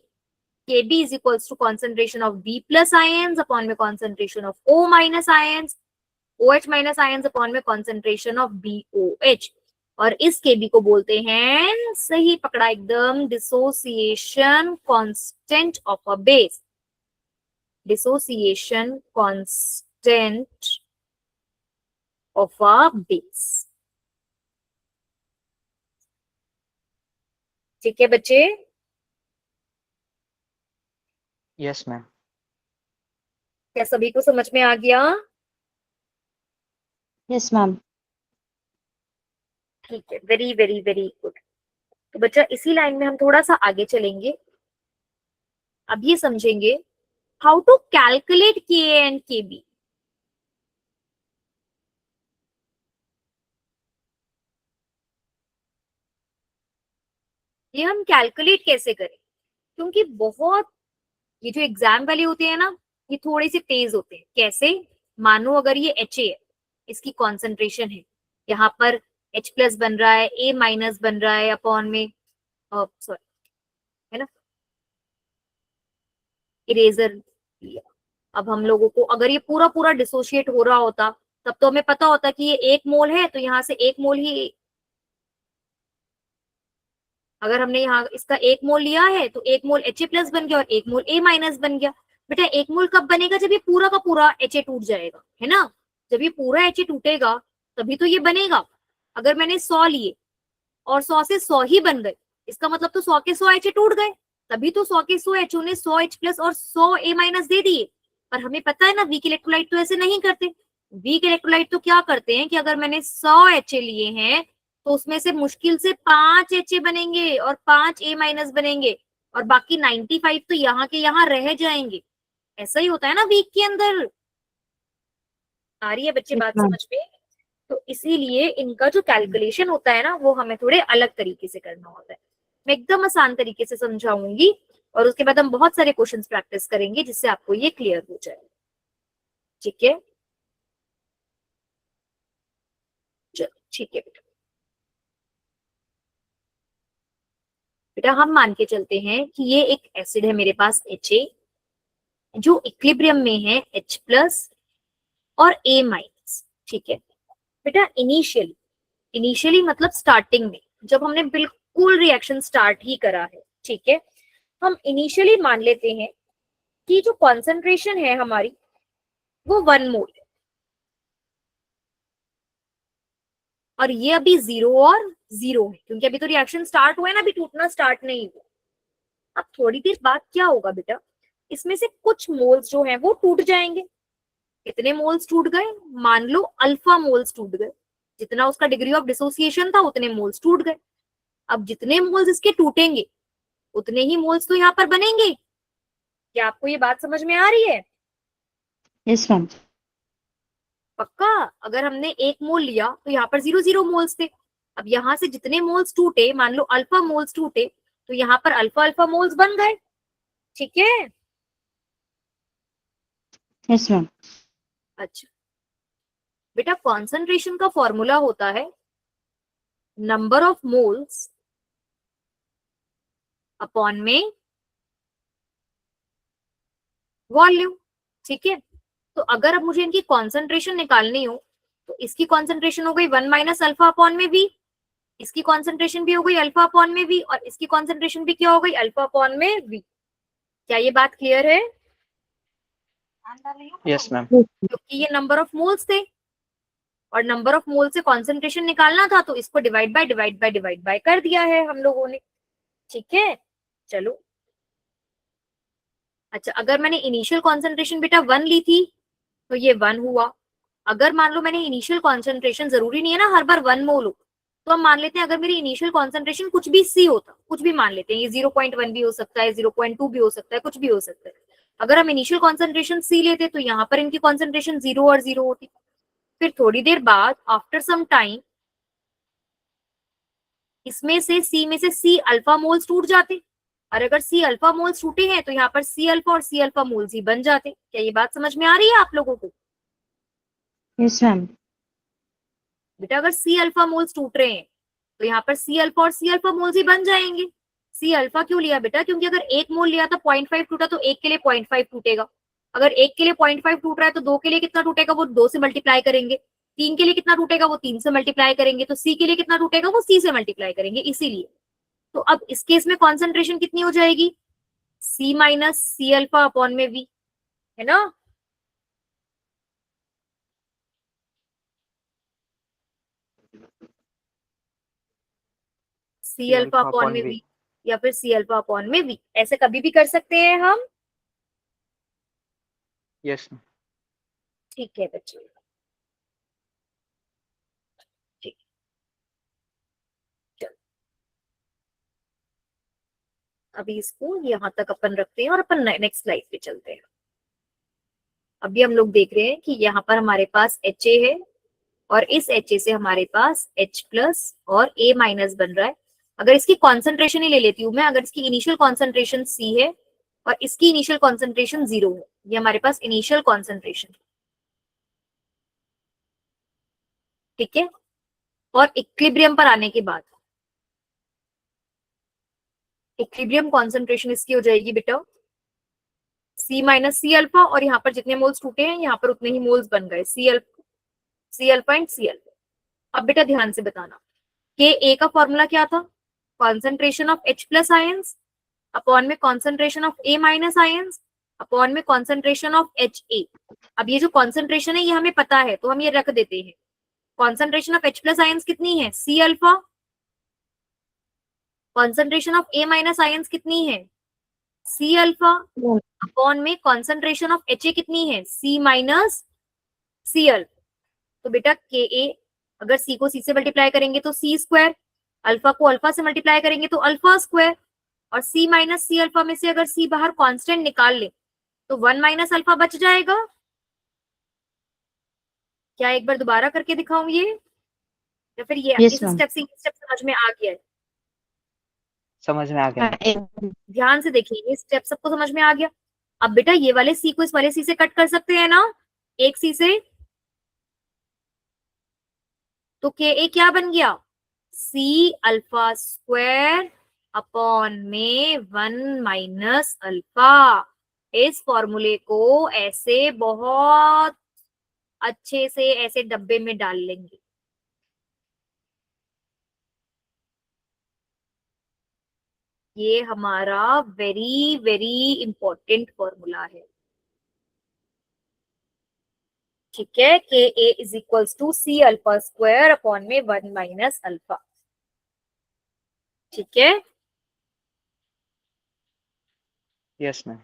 KB is equals to concentration of B plus ions upon में concentration of O minus ions, OH minus ions upon में concentration of BOH, और इस KB को बोलते हैं, सही पकड़ा एकदम, dissociation constant of a base. Dissociation constant of a base. ठीक है बच्चे? Yes ma'am. क्या सभी को समझ में आ गया? Yes ma'am. ठीक है, वेरी वेरी वेरी गुड। तो बच्चा इसी लाइन में हम थोड़ा सा आगे चलेंगे। अब ये समझेंगे हाउ टू कैलकुलेट के एंड के बी। ये हम कैलकुलेट कैसे करें, क्योंकि बहुत ये जो एग्जाम वाले होते हैं ना, ये थोड़े से तेज होते हैं। कैसे? मानो अगर ये एच है, इसकी कॉन्सेंट्रेशन है, यहाँ पर H प्लस बन रहा है, A माइनस बन रहा है अपॉन में, सॉरी, है ना, इरेजर लिया। अब हम लोगों को अगर ये पूरा पूरा डिसोशिएट हो रहा होता, तब तो हमें पता होता कि ये 1 मोल है, तो यहाँ से 1 मोल ही, अगर हमने यहाँ इसका 1 मोल लिया है तो 1 मोल H प्लस बन गया और 1 मोल A माइनस बन गया। बेटा 1 मोल कब बनेगा? जब ये पूरा का पूरा H टूट जाएगा, है ना। जब ये पूरा H टूटेगा तभी तो ये बनेगा। अगर मैंने 100 लिए और 100 से 100 ही बन गए, इसका मतलब तो 100 के 100 H टूट गए, तभी तो 100 के 100 H ने 100 H प्लस और 100 A माइनस दे दिए। पर हमें पता है ना, वीक इलेक्ट्रोलाइट तो ऐसे नहीं करते। वीक इलेक्ट्रोलाइट तो क्या करते हैं कि अगर मैंने 100 H लिए हैं तो उसमें से मुश्किल से 5 H बनेंगे और 5 A माइनस बनेंगे, और बाकी 95 तो यहाँ के यहाँ रह जाएंगे। ऐसा ही होता है ना वीक के अंदर। आ रही है बच्चे Yes, बात ma'am. समझ में? तो इसीलिए इनका जो कैलकुलेशन होता है ना, वो हमें थोड़े अलग तरीके से करना होता है। मैं एकदम आसान तरीके से समझाऊंगी और उसके बाद हम बहुत सारे क्वेश्चंस प्रैक्टिस करेंगे जिससे आपको ये क्लियर हो जाए। ठीक है, चलो ठीक है बेटा। बेटा हम मान के चलते हैं कि ये एक एसिड है मेरे पास HA, जो इक्विलिब्रियम में है H प्लस और A माइनस। ठीक है बेटा, इनिशियली, इनिशियली मतलब स्टार्टिंग में, जब हमने बिल्कुल रिएक्शन स्टार्ट ही करा है, ठीक है, हम इनिशियली मान लेते हैं कि जो कॉन्सेंट्रेशन है हमारी वो 1 मोल है, और ये अभी 0 और 0 है, क्योंकि अभी तो रिएक्शन स्टार्ट हुआ है ना, अभी टूटना स्टार्ट नहीं हुआ। अब थोड़ी देर बाद क्या होगा बेटा, इसमें से कुछ मोल्स जो हैं वो टूट जाएंगे। कितने मोल्स टूट गए? मान लो अल्फा मोल्स टूट गए। जितना उसका डिग्री ऑफ डिसोसिएशन था उतने मोल्स टूट गए। अब जितने मोल्स इसके टूटेंगे उतने ही मोल्स तो यहाँ पर बनेंगे। क्या आपको ये बात समझ में आ रही है? Yes ma'am. पक्का? अगर हमने 1 मोल लिया तो यहाँ पर 0 मोल्स थे। अब यहाँ से जितने मोल्स टूटे, मान लो अल्फा मोल्स टूटे, तो यहाँ पर अल्फा अल्फा मोल्स बन गए। ठीक है, यस मैम। अच्छा बेटा, कॉन्सेंट्रेशन का फॉर्मूला होता है नंबर ऑफ मोल्स अपॉन में वॉल्यूम। ठीक है, तो अगर अब मुझे इनकी कॉन्सेंट्रेशन निकालनी हो तो इसकी कॉन्सेंट्रेशन हो गई 1 माइनस अल्फा अपॉन में वी, इसकी कॉन्सेंट्रेशन भी हो गई अल्फा अपॉन में वी, और इसकी कॉन्सेंट्रेशन भी क्या हो गई? अल्फा अपॉन में वी। क्या ये बात क्लियर है? Yes ma'am. क्योंकि ये नंबर ऑफ मोल्स थे और नंबर ऑफ मोल से कॉन्सेंट्रेशन निकालना था, तो इसको डिवाइड बाय कर दिया है हम लोगों ने। ठीक है, चलो अच्छा, अगर मैंने इनिशियल कॉन्सेंट्रेशन बेटा 1 ली थी तो ये 1 हुआ। अगर मान लो मैंने इनिशियल कॉन्सेंट्रेशन, जरूरी नहीं है ना हर बार 1 मोल हो, तो हम मान लेते हैं अगर मेरी इनिशियल कॉन्सेंट्रेशन कुछ भी C होता, कुछ भी मान लेते हैं, ये 0.1 भी हो सकता है, 0.2 भी हो सकता है, कुछ भी हो सकता है। अगर हम इनिशियल कॉन्सेंट्रेशन C लेते तो यहाँ पर इनकी कॉन्सेंट्रेशन 0 और 0 होती। फिर थोड़ी देर बाद आफ्टर सम टाइम इसमें से C में से C अल्फा मोल्स टूट जाते, और अगर C अल्फा मोल्स टूटे हैं तो यहाँ पर C अल्फा और C अल्फा मोल्स ही बन जाते। क्या ये बात समझ में आ रही है आप लोगों को? Yes ma'am. बेटा अगर C अल्फा मोल्स टूट रहे हैं तो यहाँ पर C अल्फा और C अल्फा मोल्स ही बन जाएंगे। C अल्फा क्यों लिया बेटा? क्योंकि अगर 1 मोल लिया था 0.5 टूटा, तो 1 के लिए 0.5 टूटेगा। अगर 1 के लिए 0.5 टूट रहा है तो 2 के लिए कितना टूटेगा? वो 2 से मल्टीप्लाई करेंगे। 3 के लिए कितना टूटेगा? वो 3 से मल्टीप्लाई करेंगे। तो C के लिए कितना टूटेगा? वो C से मल्टीप्लाई करेंगे, इसीलिए। तो अब इस केस में कॉन्सेंट्रेशन कितनी हो जाएगी? C minus C alpha upon में V, है ना। C अल्फा अपॉन में V या फिर C अल्फा अपॉन में V, ऐसे कभी भी कर सकते हैं हम। Yes ma'am. ठीक है बच्चे, ठीक, चलो अभी इसको यहाँ तक अपन रखते हैं और अपन नेक्स्ट स्लाइड पे चलते हैं। अभी हम लोग देख रहे हैं कि यहाँ पर हमारे पास HA है और इस HA से हमारे पास H प्लस और A माइनस बन रहा है। अगर इसकी कॉन्सेंट्रेशन ही ले लेती हूँ मैं, अगर इसकी इनिशियल कॉन्सेंट्रेशन C है और इसकी इनिशियल कॉन्सेंट्रेशन 0 है, ये हमारे पास इनिशियल कॉन्सेंट्रेशन, ठीक है। और इक्विलिब्रियम पर आने के बाद इक्विलिब्रियम कॉन्सेंट्रेशन इसकी हो जाएगी बेटा C माइनस सी अल्फा, और यहाँ पर जितने मोल्स टूटे हैं यहाँ पर उतने ही मोल्स बन गए, C alpha and C alpha. अब बेटा ध्यान से बताना, के ए का फॉर्मूला क्या था, concentration of H plus ions upon में concentration of A minus ions upon में कॉन्सेंट्रेशन ऑफ HA। अब ये जो कॉन्सेंट्रेशन है ये हमें पता है तो हम ये रख देते हैं। Concentration of H plus ions कितनी है, C alpha, concentration of A minus ions कितनी है, C अल्फा, अपॉन में कॉन्सेंट्रेशन ऑफ HA कितनी है, C माइनस सी अल्फा। तो बेटा के ए, अगर C को C से मल्टीप्लाई करेंगे तो C स्क्वायर, अल्फा को अल्फा से मल्टीप्लाई करेंगे तो अल्फा स्क्वायर, और C माइनस सी अल्फा में से अगर C बाहर कांस्टेंट निकाल ले तो 1 माइनस अल्फा बच जाएगा। क्या एक बार दोबारा करके दिखाऊं ये, या फिर ये Yes, इस ma'am. स्टेप से समझ में आ गया है? समझ में आ गया मैम। ध्यान से देखिए, ये स्टेप सबको समझ में आ गया। अब बेटा ये वाले C को इस वाले C से कट कर सकते हैं ना, एक C से, तो के ए क्या बन गया, C अल्फा स्क्वायर अपॉन में 1 माइनस अल्फा। इस फॉर्मूले को ऐसे बहुत अच्छे से ऐसे डब्बे में डाल लेंगे, ये हमारा वेरी वेरी इंपॉर्टेंट फॉर्मूला है, ठीक है। K A is equals to C alpha square upon में 1 माइनस अल्फा, ठीक है। Yes ma'am.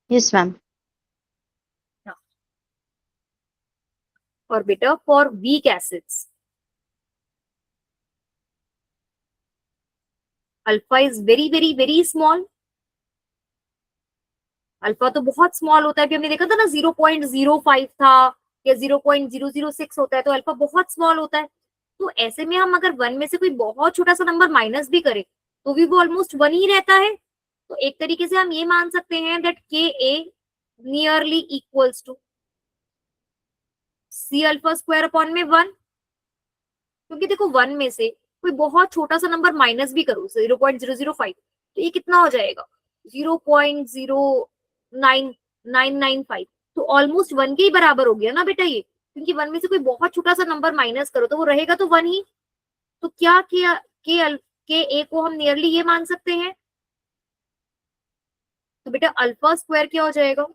Yes, ma'am. और बेटा for weak acids alpha is very very very small, alpha तो बहुत स्मॉल होता है, अभी हमने देखा था ना 0.05 था या 0.006 होता है, तो अल्फा बहुत स्मॉल होता है। तो ऐसे में हम अगर 1 में से कोई बहुत छोटा सा नंबर माइनस भी करें तो भी वो ऑलमोस्ट 1 ही रहता है। तो एक तरीके से हम ये मान सकते हैं that K A nearly equals to C alpha square upon में 1, क्योंकि देखो 1 में से कोई बहुत छोटा सा नंबर माइनस भी करो 0.005 तो ये कितना हो जाएगा 0.09995, तो ऑलमोस्ट 1 के ही बराबर हो गया ना बेटा ये, क्योंकि 1 में से कोई बहुत छोटा सा नंबर माइनस करो तो वो रहेगा तो 1 ही। तो क्या के ए को हम नियरली ये मान सकते हैं, तो बेटा अल्फा स्क्वायर क्या हो जाएगा,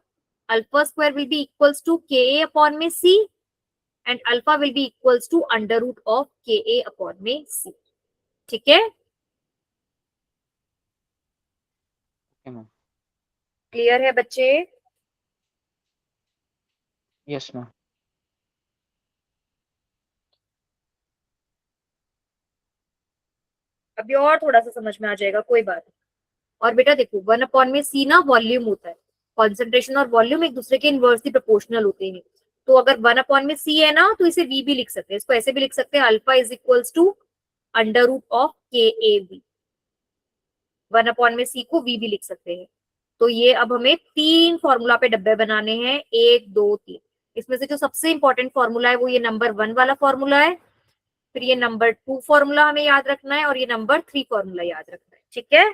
alpha square will be equals to K A upon में C and alpha will be equals to under root of K A upon में C, ठीक है। Okay ma'am. क्लियर है बच्चे? Yes ma'am. अभी और थोड़ा सा समझ में आ जाएगा, कोई बात नहीं। और बेटा देखो 1 अपॉन में C ना वॉल्यूम होता है, कॉन्सेंट्रेशन और वॉल्यूम एक दूसरे के इनवर्सली प्रोपोर्शनल होते हैं। तो अगर 1 अपॉन में C है ना तो इसे V भी लिख सकते हैं, इसको ऐसे भी लिख सकते हैं alpha is equals to under root of K A V, 1 upon में C को V भी लिख सकते हैं। तो ये अब हमें 3 फॉर्मूला पे डब्बे बनाने हैं, 1 2 3। इसमें से जो सबसे इंपॉर्टेंट फॉर्मूला है वो ये नंबर 1 वाला फॉर्मूला है, फिर ये नंबर 2 फॉर्मूला हमें याद रखना है और ये नंबर 3 फॉर्मूला याद रखना है, ठीक है।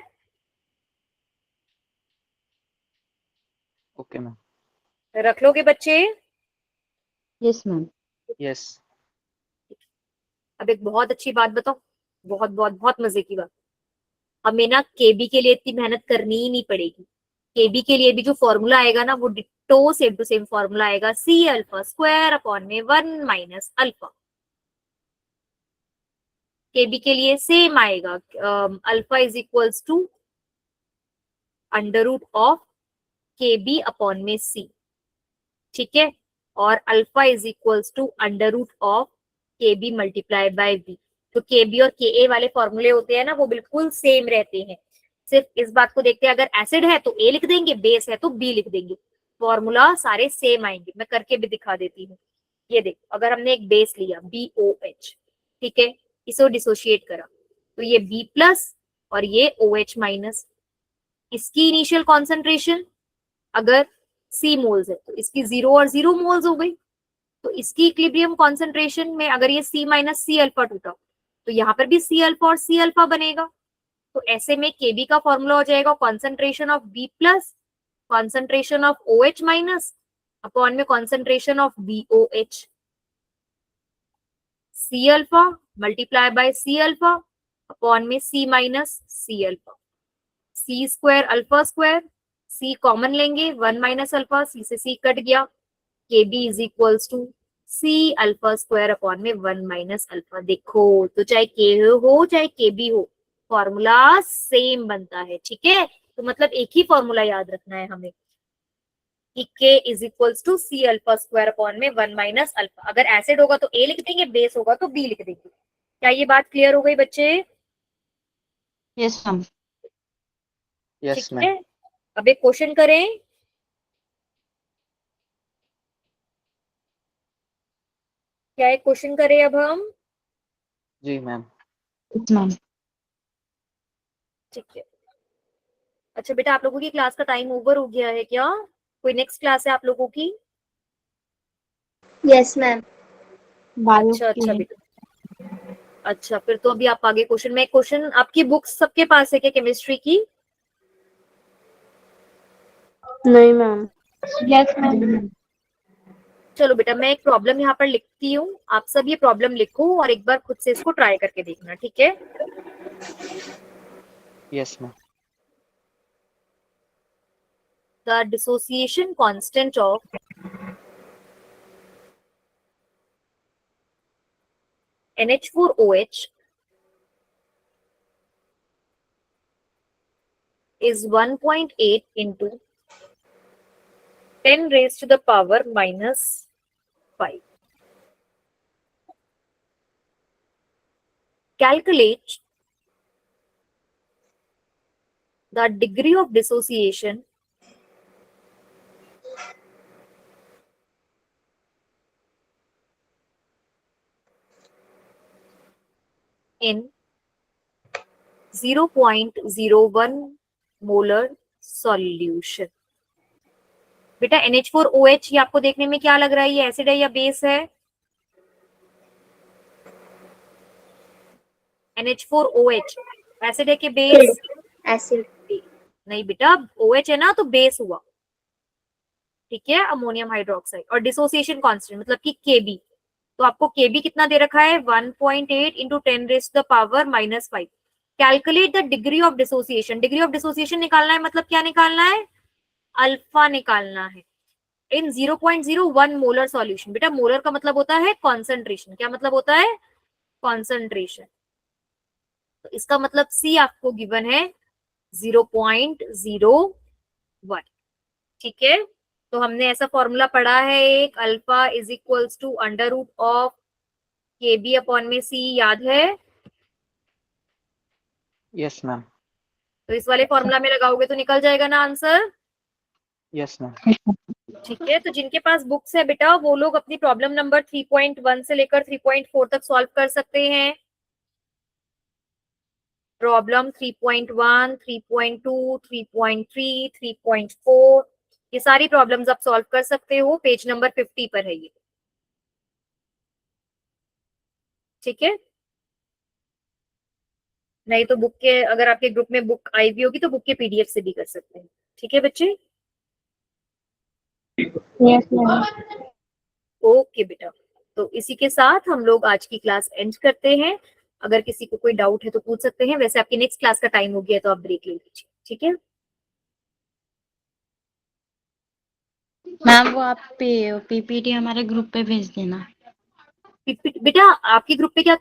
Okay ma'am. रख लोगे बच्चे? Yes, ma'am. यस। अब एक बहुत अच्छी बात बताओ, बहुत बहुत बहुत मजे की बात, हमें ना केबी के लिए इतनी मेहनत करनी ही नहीं पड़ेगी। केबी के लिए भी जो फॉर्मूला आएगा ना वो ditto same to same formula आएगा, C अल्फा स्क्वायर अपॉन में 1 माइनस अल्फा। केबी के लिए सेम आएगा, alpha is equals to under root of K B upon में सी, ठीक है, और alpha is equals to under root of K B multiply by B. तो K B और के ए वाले फॉर्मूले होते हैं ना, वो बिल्कुल सेम रहते हैं, सिर्फ इस बात को देखते हैं, अगर एसिड है तो ए लिख देंगे, बेस है तो बी लिख देंगे, फॉर्मूला सारे सेम आएंगे। मैं करके भी दिखा देती हूँ। ये देखो, अगर हमने एक बेस लिया BOH, ठीक है, इसे डिसोशिएट करा, तो ये B प्लस और ये OH माइनस, इसकी इनिशियल कॉन्सेंट्रेशन अगर C मोल्स है तो इसकी 0 और 0 मोल्स हो गई। तो इसकी इक्विलिब्रियम कॉन्सेंट्रेशन में अगर ये C माइनस C अल्फा टूटा, तो यहाँ पर भी C अल्फा और C अल्फा बनेगा। तो ऐसे में KB का फॉर्मूला हो जाएगा concentration of B plus concentration of OH minus upon में concentration of BOH, C alpha multiply by C alpha upon में C minus C alpha, C square alpha square, C common लेंगे, 1 minus alpha, C से C cut गया, KB is equals to C alpha square upon में 1 minus alpha. देखो, तो चाहे K हो चाहे KB हो, फॉर्मूला सेम बनता है, ठीक है। तो मतलब एक ही फॉर्मूला याद रखना है हमें कि K is equals to C alpha square upon में 1 माइनस अल्फा। अगर एसिड होगा तो A लिख देंगे, बेस होगा तो B लिख देंगे। क्या ये बात क्लियर हो गई बच्चे? Yes ma'am. यस ठीक मैम। है, अब एक क्वेश्चन करें। क्या एक क्वेश्चन करें अब हम? जी मैम। Yes ma'am. ठीक है। अच्छा बेटा, आप लोगों की क्लास का टाइम ओवर हो गया है क्या? कोई नेक्स्ट क्लास है आप लोगों की? Yes, ma'am. बायो अच्छा की अच्छा है। बेटा, अच्छा फिर तो अभी आप आगे क्वेश्चन में, क्वेश्चन आपकी बुक्स सबके पास है क्या केमिस्ट्री की? नहीं, ma'am. Yes ma'am. चलो बेटा, मैं एक प्रॉब्लम यहाँ पर लिखती हूँ, आप सब ये प्रॉब्लम लिखो और एक बार खुद से इसको ट्राई करके देखना, ठीक है? Yes ma'am. The dissociation constant of NH4OH is 1.8 into 10 raised to the power minus 5. Calculate the degree of dissociation in 0.01 molar solution. बेटा NH4OH ये आपको देखने में क्या लग रहा है, ये एसिड है या बेस है? NH4OH एसिड है कि बेस? Acid. नहीं बेटा, OH है ना तो बेस हुआ, ठीक है, अमोनियम हाइड्रोक्साइड। और डिसोसिएशन कांस्टेंट मतलब कि Kb, तो आपको Kb कितना दे रखा है? 1.8 into 10 raise to the power minus 5। Calculate the degree of dissociation, degree of dissociation निकालना है, मतलब क्या निकालना है? अल्फा निकालना है इन 0.01 मोलर सॉल्यूशन। बेटा मोलर का मतलब होता है कॉन्सेंट्रेशन, क्या मतलब होता है? कॉन्सेंट्रेशन। तो इसका मतलब C आपको गिवन है 0.01, ठीक है। तो हमने ऐसा फॉर्मूला पढ़ा है एक, alpha is equals to under root of KB upon में C, याद है? Yes ma'am. तो इस वाले फॉर्मूला में लगाओगे तो निकल जाएगा ना आंसर? Yes ma'am. ठीक है, तो जिनके पास बुक्स है बेटा वो लोग अपनी प्रॉब्लम नंबर 3.1 से लेकर 3.4 तक सॉल्व कर सकते हैं। प्रॉब्लम 3.1, 3.2, 3.3, 3.4, ये सारी प्रॉब्लम्स आप सॉल्व कर सकते हो, पेज नंबर 50 पर है ये, ठीक है। नहीं तो बुक के, अगर आपके ग्रुप में बुक आई भी होगी तो बुक के PDF से भी कर सकते हैं, ठीक है बच्चे? Yes ma'am. ओके बेटा, तो इसी के साथ हम लोग आज की क्लास एंड करते हैं। अगर किसी को कोई डाउट है तो पूछ सकते हैं, वैसे आपकी नेक्स्ट क्लास का टाइम हो गया तो आप ब्रेक ले लीजिए, ठीक है? मैम वो आप PPT हमारे ग्रुप पे भेज देना। बेटा आपके ग्रुप पे क्या